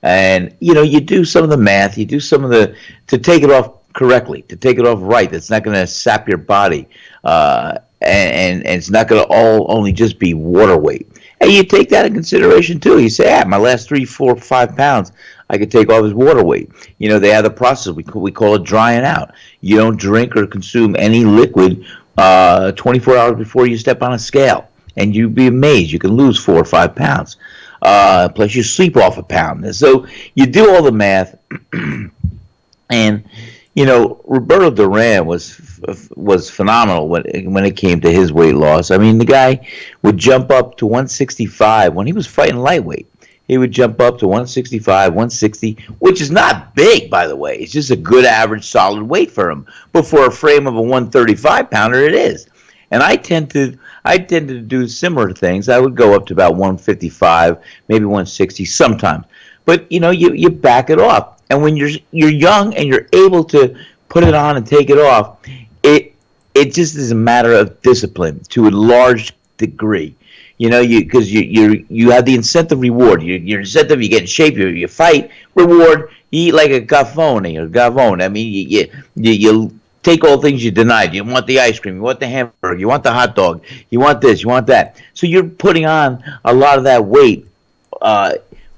L: and you do some of the math. You do some of to take it off correctly, to take it off right. That's not going to sap your body, and it's not going to only just be water weight. And you take that in consideration too. You say, my last 3, 4, 5 pounds, I could take off as water weight. They have the process we call it drying out. You don't drink or consume any liquid 24 hours before you step on a scale, and you'd be amazed. You can lose 4 or 5 pounds. Plus, you sleep off a pound. So you do all the math, and Roberto Duran was phenomenal when it came to his weight loss. I mean, the guy would jump up to 165 when he was fighting lightweight. He would jump up to 165, 160, which is not big, by the way. It's just a good average, solid weight for him. But for a frame of a 135 pounder, it is. And I tend to do similar things. I would go up to about 155, maybe 160 sometimes. But you back it off. And when you're young and you're able to put it on and take it off, it just is a matter of discipline to a large degree. Because you have the incentive reward. Your incentive, you get in shape, you fight. Reward, you eat like a gavone. I mean, you take all things you denied. You want the ice cream, you want the hamburger, you want the hot dog, you want this, you want that. So you're putting on a lot of that weight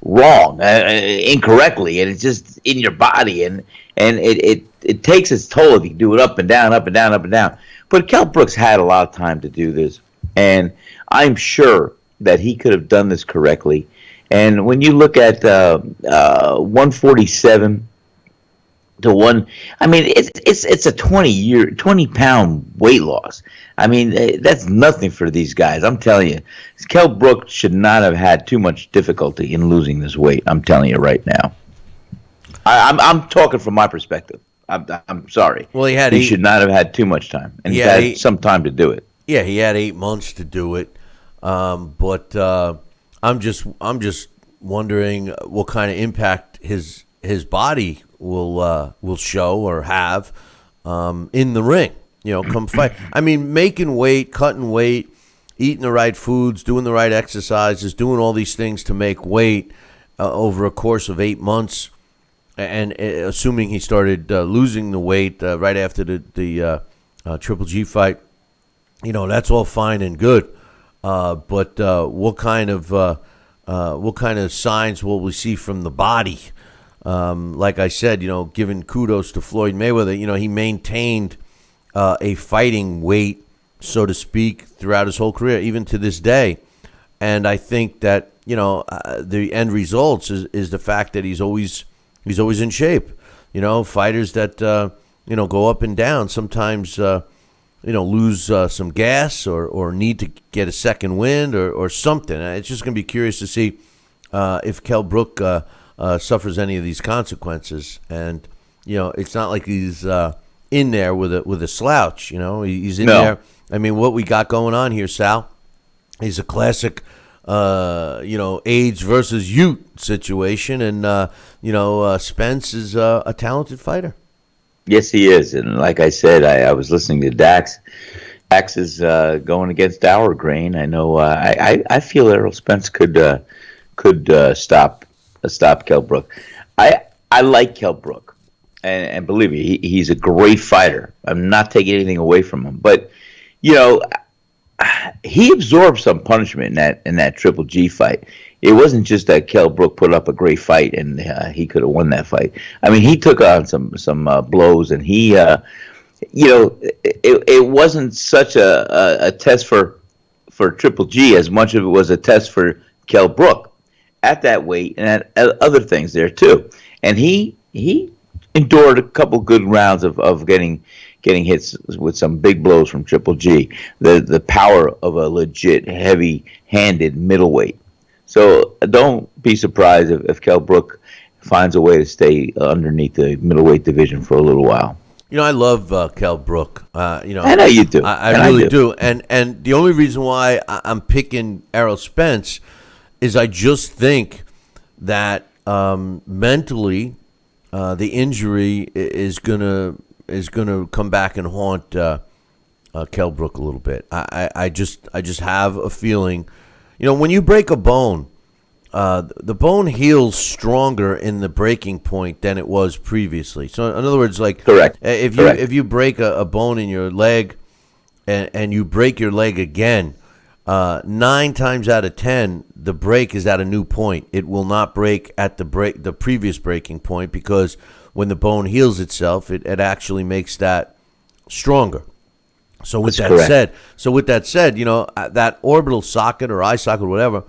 L: wrong, incorrectly, and it's just in your body, and it takes its toll if you do it up and down, up and down, up and down. But Kell Brooks had a lot of time to do this, and I'm sure that he could have done this correctly. And when you look at 147 to 1, I mean, it's a 20 pound weight loss. I mean, that's nothing for these guys. I'm telling you, Kell Brook should not have had too much difficulty in losing this weight. I'm telling you right now. I'm talking from my perspective. I'm sorry.
C: Well,
L: he should not have had too much time, and he had some time to do it.
C: Yeah, he had 8 months to do it. But I'm just wondering what kind of impact his body will show or have in the ring. Come fight. I mean, making weight, cutting weight, eating the right foods, doing the right exercises, doing all these things to make weight over a course of 8 months, and assuming he started losing the weight right after the Triple G fight. That's all fine and good. But what kind of signs will we see from the body? Like I said, giving kudos to Floyd Mayweather, he maintained a fighting weight, so to speak, throughout his whole career, even to this day. And I think that the end results is the fact that he's always in shape. Fighters that go up and down sometimes. Lose some gas or need to get a second wind or something. It's just going to be curious to see if Kell Brook suffers any of these consequences. And, it's not like he's in there with a slouch. He's in there. I mean, what we got going on here, Sal, is a classic, age versus youth situation. And, Spence is a talented fighter.
L: Yes, he is, and like I said, I was listening to Dax. Dax is going against our grain. I know. I feel Errol Spence could stop Kell Brook. I like Kell Brook, and believe me, he's a great fighter. I'm not taking anything away from him, but he absorbed some punishment in that Triple G fight. It wasn't just that Kell Brook put up a great fight and he could have won that fight. I mean, he took on some blows, and he it wasn't such a test for Triple G as much of it was a test for Kell Brook at that weight and at other things there too. And he endured a couple good rounds of getting hits with some big blows from Triple G. The power of a legit heavy-handed middleweight. So don't be surprised if Kell Brook finds a way to stay underneath the middleweight division for a little while.
C: I love Kell Brook.
L: I know you do.
C: I really do. And the only reason why I'm picking Errol Spence is I just think that mentally the injury is gonna come back and haunt Kell Brook a little bit. I just have a feeling, when you break a bone, the bone heals stronger in the breaking point than it was previously. So in other words, like
L: correct.
C: If you break a bone in your leg and you break your leg again, 9 times out of 10 the break is at a new point. It will not break at the previous breaking point, because when the bone heals itself, it actually makes that stronger. So with that said, that orbital socket or eye socket or whatever,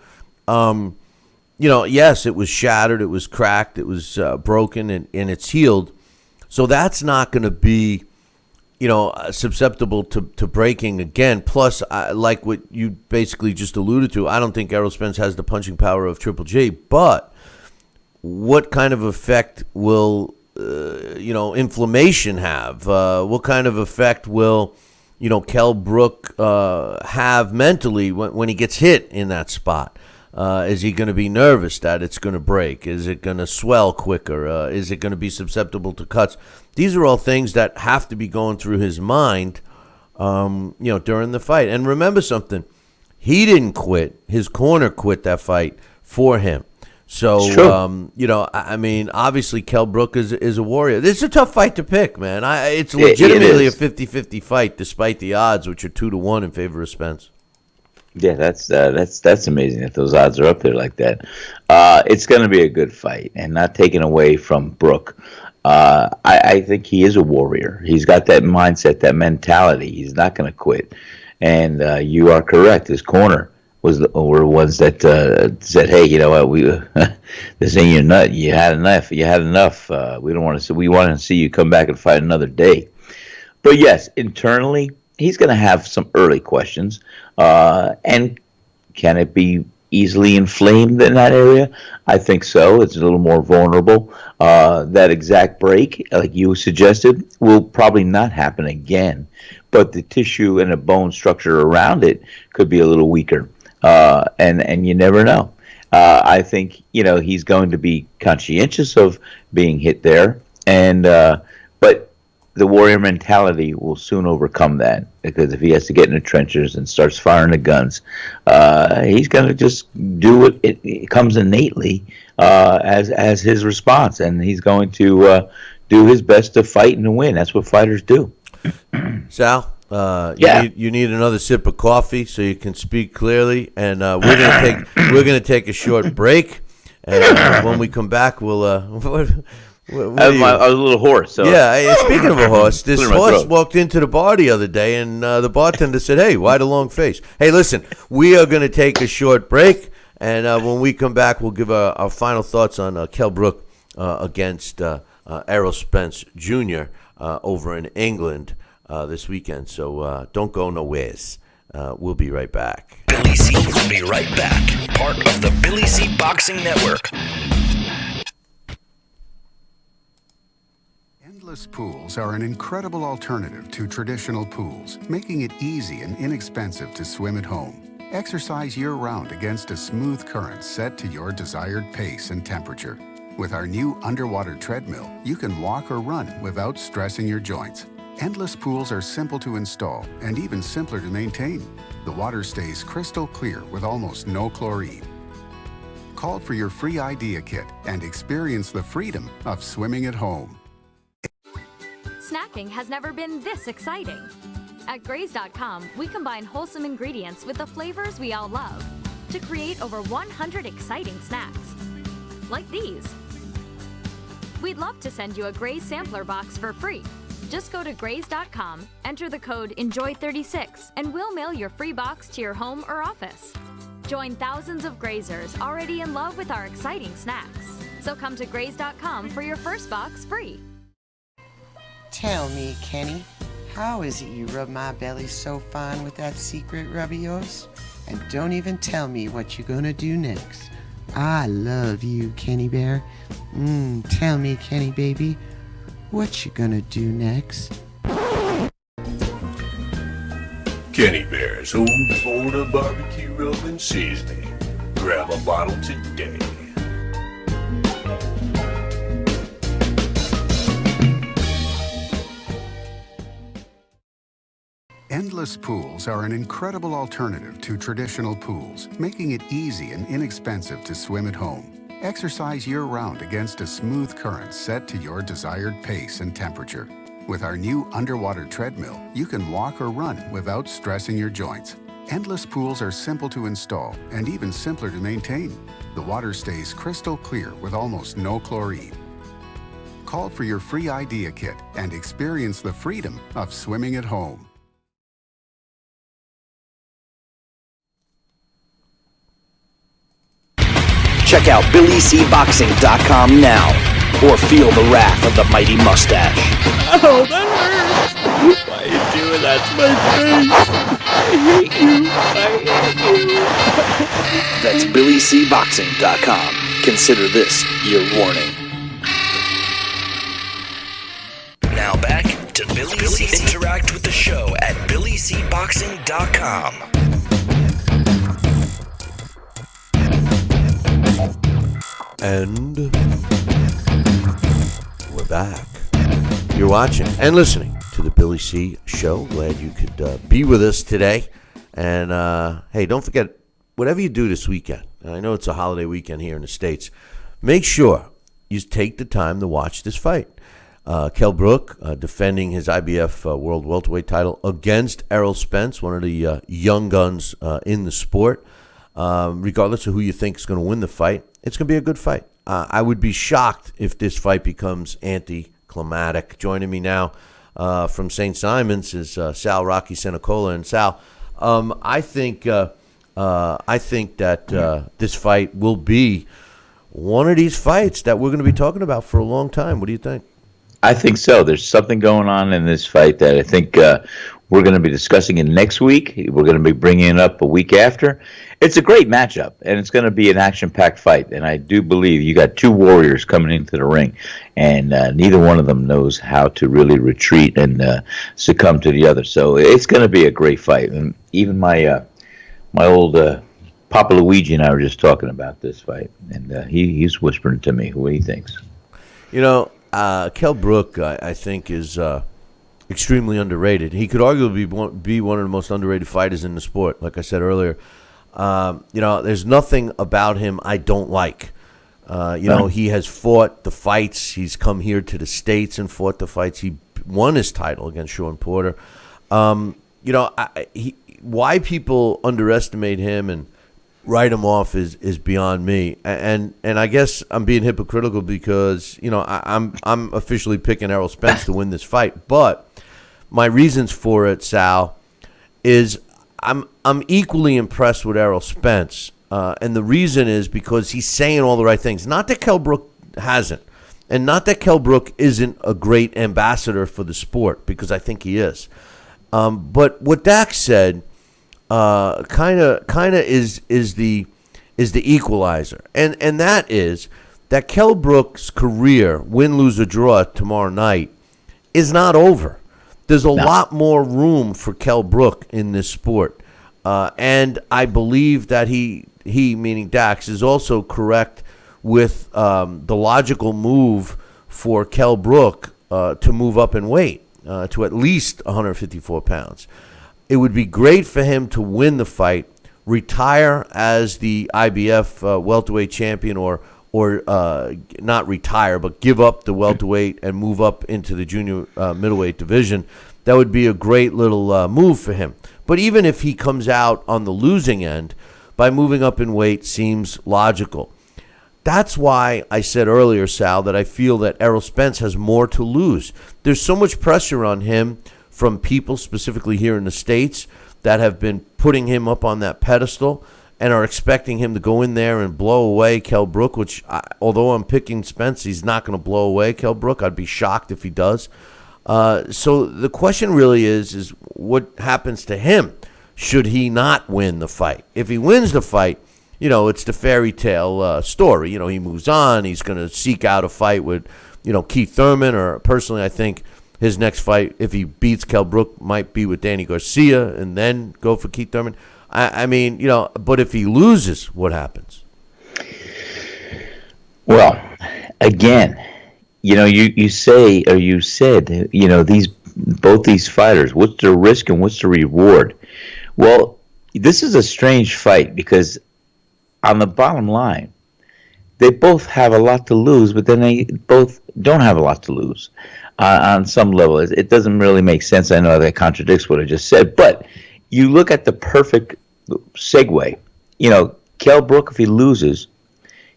C: yes, it was shattered, it was cracked, it was broken, and it's healed. So that's not going to be, susceptible to breaking again. Plus, like what you basically just alluded to, I don't think Errol Spence has the punching power of Triple G. But what kind of effect will, inflammation have? What kind of effect will, Kell Brook have mentally when he gets hit in that spot? Is he going to be nervous that it's going to break? Is it going to swell quicker? Is it going to be susceptible to cuts? These are all things that have to be going through his mind, during the fight. And remember something, he didn't quit. His corner quit that fight for him. So, obviously Kell Brook is a warrior. This is a tough fight to pick, man. It's legitimately a 50-50 fight, despite the odds, which are 2-1 in favor of Spence.
L: Yeah, that's amazing that those odds are up there like that. It's going to be a good fight, and not taken away from Brook. I think he is a warrior. He's got that mindset, that mentality. He's not going to quit. And you are correct. His corner were ones that said, "Hey, you know what? This ain't your nut. You had enough. We don't want to see. We want to see you come back and fight another day." But yes, internally, he's going to have some early questions. And can it be easily inflamed in that area? I think so. It's a little more vulnerable. That exact break, like you suggested, will probably not happen again. But the tissue and the bone structure around it could be a little weaker. And you never know. I think, he's going to be conscientious of being hit there. But the warrior mentality will soon overcome that, because if he has to get in the trenches and starts firing the guns, he's going to just do it. It comes innately as his response, and he's going to do his best to fight and to win. That's what fighters do.
C: Sal, you need another sip of coffee so you can speak clearly, and we're gonna take a short break, and when we come back, we'll. I
L: was a little hoarse. So.
C: Yeah, speaking of a horse, this horse walked into the bar the other day, and the bartender said, "Hey, why the long face?" Hey, listen, we are going to take a short break, and when we come back, we'll give our final thoughts on Kell Brook against Errol Spence Jr. Over in England this weekend. So don't go nowheres. We'll be right back.
A: Billy C will be right back. Part of the Billy C Boxing Network.
D: Endless pools are an incredible alternative to traditional pools, making it easy and inexpensive to swim at home. Exercise year-round against a smooth current set to your desired pace and temperature. With our new underwater treadmill, you can walk or run without stressing your joints. Endless pools are simple to install and even simpler to maintain. The water stays crystal clear with almost no chlorine. Call for your free idea kit and experience the freedom of swimming at home.
E: Snacking has never been this exciting. At Graze.com, we combine wholesome ingredients with the flavors we all love to create over 100 exciting snacks. Like these. We'd love to send you a Graze sampler box for free. Just go to Graze.com, enter the code ENJOY36, and we'll mail your free box to your home or office. Join thousands of grazers already in love with our exciting snacks. So come to Graze.com for your first box free.
O: Tell me, Kenny, how is it you rub my belly so fine with that secret rub of yours? And don't even tell me what you're gonna do next. I love you, Kenny Bear. Tell me, Kenny baby, what you gonna do next?
P: Kenny Bear's Old Florida Barbecue Rub and Seasoning. Grab a bottle today.
D: Endless pools are an incredible alternative to traditional pools, making it easy and inexpensive to swim at home. Exercise year-round against a smooth current set to your desired pace and temperature. With our new underwater treadmill, you can walk or run without stressing your joints. Endless pools are simple to install and even simpler to maintain. The water stays crystal clear with almost no chlorine. Call for your free idea kit and experience the freedom of swimming at home.
A: Check out BillyCBoxing.com now, or feel the wrath of the mighty mustache.
H: Oh, that hurts! Why are you doing that to my face? I hate you.
A: That's BillyCBoxing.com. Consider this your warning. Now back to Billy C. Interact with the show at BillyCBoxing.com.
C: And we're back. You're watching and listening to the Billy C. Show. Glad you could be with us today. And hey, don't forget, whatever you do this weekend, and I know it's a holiday weekend here in the States, make sure you take the time to watch this fight. Kell Brook defending his IBF World Welterweight title against Errol Spence, one of the young guns in the sport. Regardless of who you think is going to win the fight, it's going to be a good fight. I would be shocked if this fight becomes anticlimactic. Joining me now from St. Simon's is Sal Rocky Senecola. And Sal, I think that this fight will be one of these fights that we're going to be talking about for a long time. What do you think?
L: I think so. There's something going on in this fight that I think we're going to be discussing it next week. We're going to be bringing it up a week after. It's a great matchup, and it's going to be an action-packed fight. And I do believe you got two warriors coming into the ring, and neither one of them knows how to really retreat and succumb to the other. So it's going to be a great fight. And even my old Papa Luigi and I were just talking about this fight, and he's whispering to me what he thinks.
C: You know, Kell Brook, I think, is extremely underrated. He could arguably be one of the most underrated fighters in the sport, like I said earlier. There's nothing about him I don't like. He has fought the fights. He's come here to the States and fought the fights. He won his title against Sean Porter. Why people underestimate him and write him off is beyond me. And I guess I'm being hypocritical because, I'm officially picking Errol Spence to win this fight. But my reasons for it, Sal, is I'm equally impressed with Errol Spence. And the reason is because he's saying all the right things. Not that Kell Brook hasn't. And not that Kell Brook isn't a great ambassador for the sport, because I think he is. But what Dax said kind of is the equalizer, and that is that Kell Brook's career, win, lose, or draw tomorrow night, is not over. There's a lot more room for Kell Brook in this sport, and I believe that he meaning Dax is also correct with the logical move for Kell Brook to move up in weight to at least 154 pounds. It would be great for him to win the fight, retire as the IBF welterweight champion, or not retire, but give up the welterweight and move up into the junior middleweight division. That would be a great little move for him. But even if he comes out on the losing end, by moving up in weight seems logical. that's why I said earlier, Sal, that I feel that Errol Spence has more to lose. There's so much pressure on him from people, specifically here in the States, that have been putting him up on that pedestal and are expecting him to go in there and blow away Kell Brook, which, although I'm picking Spence, he's not going to blow away Kell Brook. I'd be shocked if he does. So the question really is what happens to him should he not win the fight? If he wins the fight, it's the fairy tale story. He moves on. He's going to seek out a fight with, Keith Thurman, or personally, I think his next fight, if he beats Kell Brook, might be with Danny Garcia and then go for Keith Thurman. I mean, but if he loses, what happens?
L: Well, again, you say, or you said, both these fighters, what's the risk and what's the reward? Well, this is a strange fight because on the bottom line, they both have a lot to lose, but then they both don't have a lot to lose on some level. It doesn't really make sense. I know that contradicts what I just said, but you look at the perfect segue. Kell Brook, if he loses,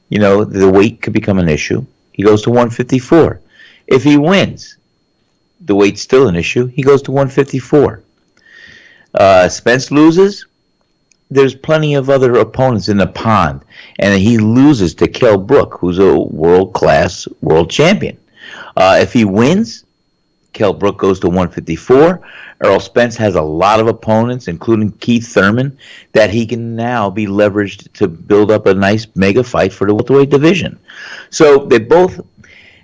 L: the weight could become an issue. He goes to 154. If he wins, the weight's still an issue. He goes to 154. Spence loses. There's plenty of other opponents in the pond, and he loses to Kell Brook, who's a world-class world champion. If he wins, Kell Brook goes to 154. Errol Spence has a lot of opponents, including Keith Thurman, that he can now be leveraged to build up a nice mega fight for the welterweight division. So they both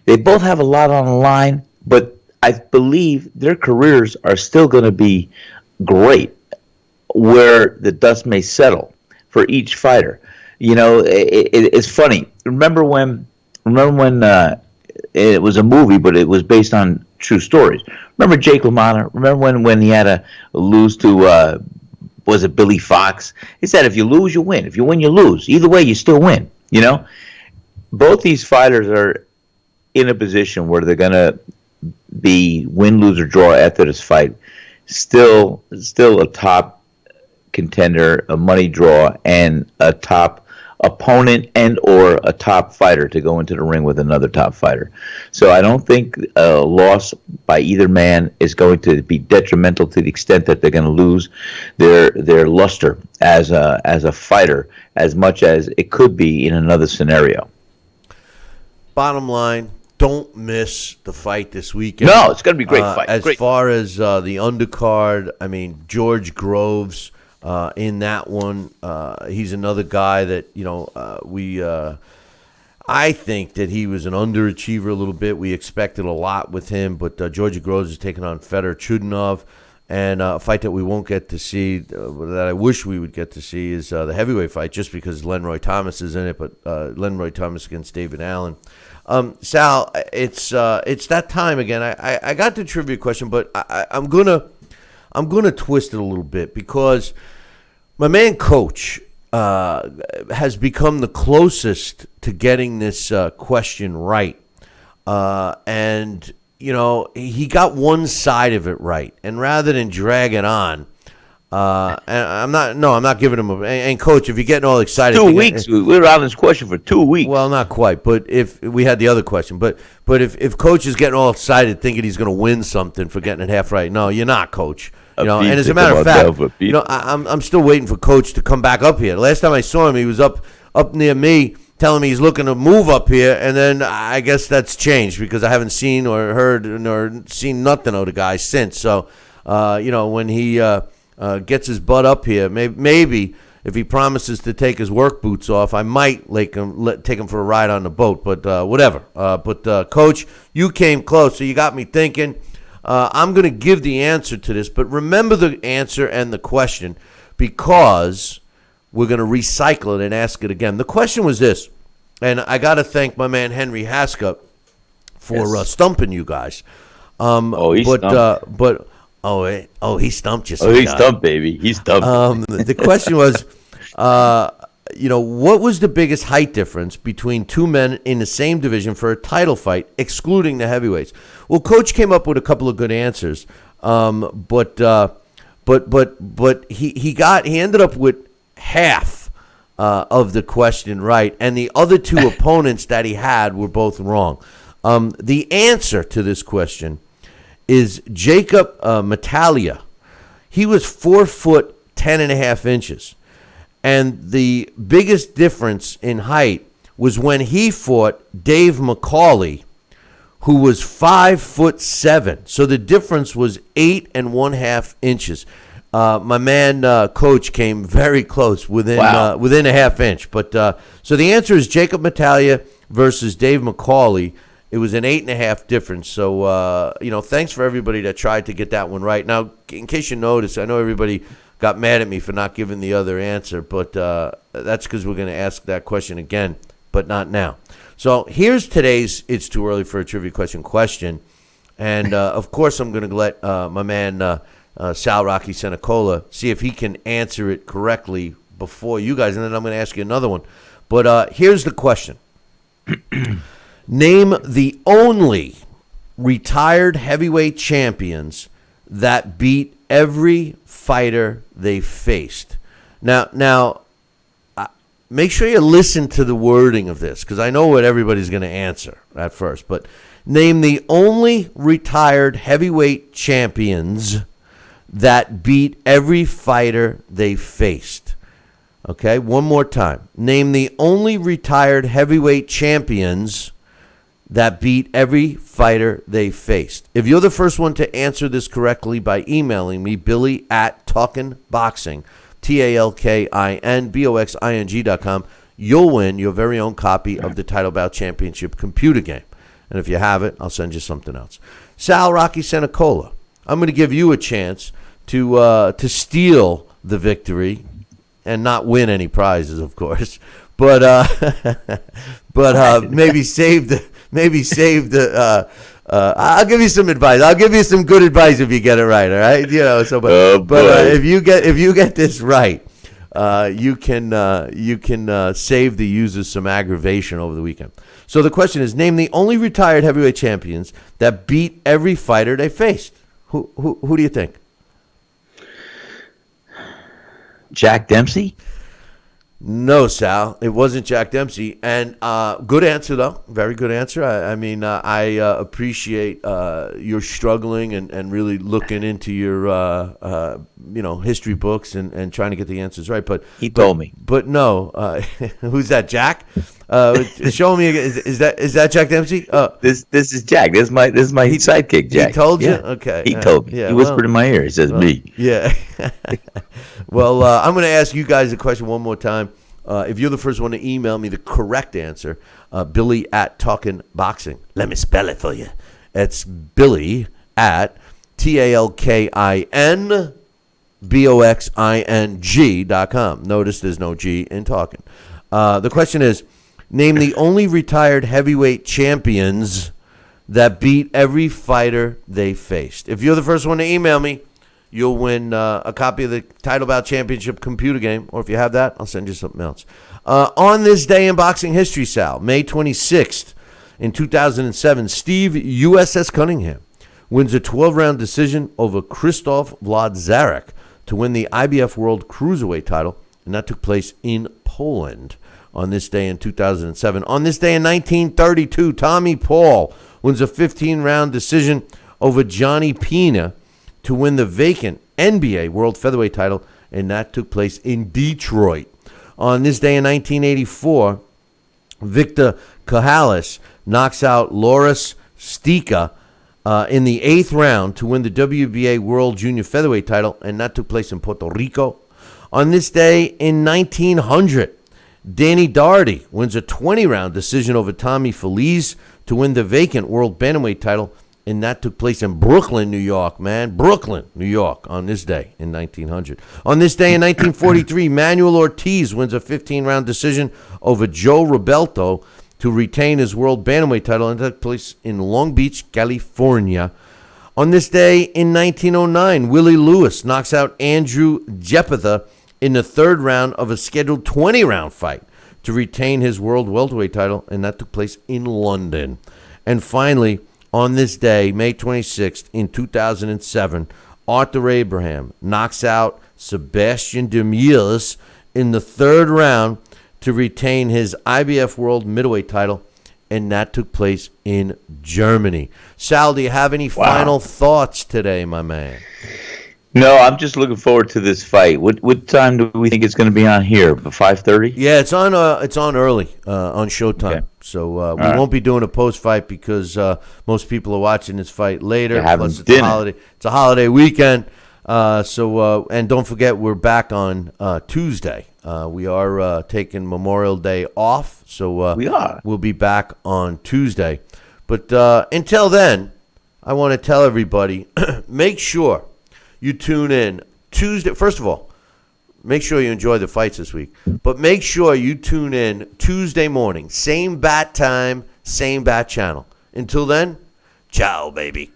L: have a lot on the line, but I believe their careers are still going to be great where the dust may settle for each fighter. It's funny. Remember when it was a movie, but it was based on true stories. Remember Jake LaMotta? Remember when he had to lose to, was it Billy Fox? He said, if you lose, you win. If you win, you lose. Either way, you still win. Both these fighters are in a position where they're going to be win, lose, or draw after this fight. Still a top contender, a money draw, and a top opponent and or a top fighter to go into the ring with another top fighter. So I don't think a loss by either man is going to be detrimental to the extent that they're going to lose their luster as a fighter as much as it could be in another scenario.
C: Bottom line, don't miss the fight this weekend.
L: No, it's going to be a great fight.
C: As far as the undercard, I mean, George Groves in that one, he's another guy that, I think that he was an underachiever a little bit. We expected a lot with him, but George Groves is taking on Fedor Chudinov, and a fight that we won't get to see, that I wish we would get to see, is the heavyweight fight, just because Lenroy Thomas is in it, but Lenroy Thomas against David Allen. Sal, it's that time again. I got the trivia question, but I'm gonna twist it a little bit because my man Coach has become the closest to getting this question right, and he got one side of it right, and rather than drag it on. And I'm not giving him and Coach, if you're getting all excited.
L: 2 weeks. We were on this question for 2 weeks.
C: Well, not quite, but if we had the other question, but if Coach is getting all excited thinking he's going to win something for getting it half right, no, you're not, Coach. And as a matter of fact, I'm still waiting for Coach to come back up here. The last time I saw him, he was up near me telling me he's looking to move up here, and then I guess that's changed because I haven't seen or heard or seen nothing of the guy since. So, when he gets his butt up here, maybe if he promises to take his work boots off, I might take him for a ride on the boat. But whatever. But Coach, you came close, so you got me thinking. I'm going to give the answer to this, but remember the answer and the question because we're going to recycle it and ask it again. The question was this, and I got to thank my man Henry Haskell for stumping you guys.
L: He stumped.
C: He stumped you.
L: He stumped, baby. He stumped.
C: The question was, what was the biggest height difference between two men in the same division for a title fight, excluding the heavyweights? Well, Coach came up with a couple of good answers, but he ended up with half of the question right, and the other two opponents that he had were both wrong. The answer to this question is Jacob Matalia. He was 4 foot 10.5 inches, and the biggest difference in height was when he fought Dave McCauley, who was 5'7". So the difference was 8.5 inches. My man, Coach, came very close within a half inch. But so the answer is Jacob Matalia versus Dave McCauley. It was an 8.5 difference. So thanks for everybody that tried to get that one right. Now, in case you noticed, I know everybody got mad at me for not giving the other answer, but that's because we're going to ask that question again, but not now. So here's today's It's Too Early for a Trivia question. And, of course, I'm going to let my man Sal Rocky Senecola see if he can answer it correctly before you guys, and then I'm going to ask you another one. But here's the question. Name the only retired heavyweight champions that beat every fighter they faced. Now, make sure you listen to the wording of this, because I know what everybody's going to answer at first. But name the only retired heavyweight champions that beat every fighter they faced. Okay, one more time. Name the only retired heavyweight champions that beat every fighter they faced. If you're the first one to answer this correctly by emailing me, Billy@TalkinBoxing, TalkinBoxing.com, you'll win your very own copy of the Title Bout Championship computer game. And if you have it, I'll send you something else. Sal Rocky Senecola, I'm going to give you a chance to steal the victory and not win any prizes, of course, but maybe save the. I'll give you some advice. I'll give you some good advice if you get it right. All right, if you get this right, you can save the users some aggravation over the weekend. So the question is: name the only retired heavyweight champions that beat every fighter they faced. Who do you think?
L: Jack Dempsey?
C: No, Sal, it wasn't Jack Dempsey. And good answer, though. Very good answer. I appreciate your struggling and really looking into your history books and trying to get the answers right. But
L: he told me.
C: But no, who's that? Jack? Show me. Is that Jack Dempsey?
L: This is Jack. This is my sidekick, Jack.
C: He told you?
L: Yeah.
C: Okay.
L: He told me.
C: Yeah,
L: he whispered in my ear. He says, me.
C: Yeah. Well, I'm going to ask you guys a question one more time. If you're the first one to email me the correct answer, Billy@TalkinBoxing. Let me spell it for you. It's Billy@TalkinBoxing.com. Notice there's no G in talking. The question is, name the only retired heavyweight champions that beat every fighter they faced. If you're the first one to email me, you'll win a copy of the Title Bout Championship computer game, or if you have that, I'll send you something else. On this day in boxing history, Sal, May 26th, in 2007, Steve USS Cunningham wins a 12-round decision over Krzysztof Wlodarczyk to win the IBF World Cruiserweight title, and that took place in Poland on this day in 2007. On this day in 1932, Tommy Paul wins a 15-round decision over Johnny Pena to win the vacant NBA World Featherweight title, and that took place in Detroit. On this day in 1984, Victor Cahalis knocks out Loris Stika in the 8th round to win the WBA World Junior Featherweight title, and that took place in Puerto Rico. On this day in 1900, Danny Doherty wins a 20-round decision over Tommy Feliz to win the vacant World Bantamweight title, and that took place in Brooklyn, New York, man. Brooklyn, New York, on this day in 1900. On this day in 1943, Manuel Ortiz wins a 15-round decision over Joe Rebelto to retain his World Bantamweight title, and that took place in Long Beach, California. On this day in 1909, Willie Lewis knocks out Andrew Jepitha in the 3rd round of a scheduled 20-round fight to retain his World Welterweight title, and that took place in London. And finally, on this day, May 26th, in 2007, Arthur Abraham knocks out Sebastian Demers in the 3rd round to retain his IBF World Middleweight title, and that took place in Germany. Sal, do you have any final thoughts today, my man?
L: No, I'm just looking forward to this fight. What time do we think it's going to be on here? 5:30?
C: Yeah, it's on early on Showtime. Okay. So we won't be doing a post fight because most people are watching this fight later. Plus it's a holiday. It's a holiday weekend. And don't forget we're back on Tuesday. We are taking Memorial Day off, so we'll be back on Tuesday. But until then, I want to tell everybody, make sure you tune in Tuesday. First of all, make sure you enjoy the fights this week. But make sure you tune in Tuesday morning. Same bat time, same bat channel. Until then, ciao, baby.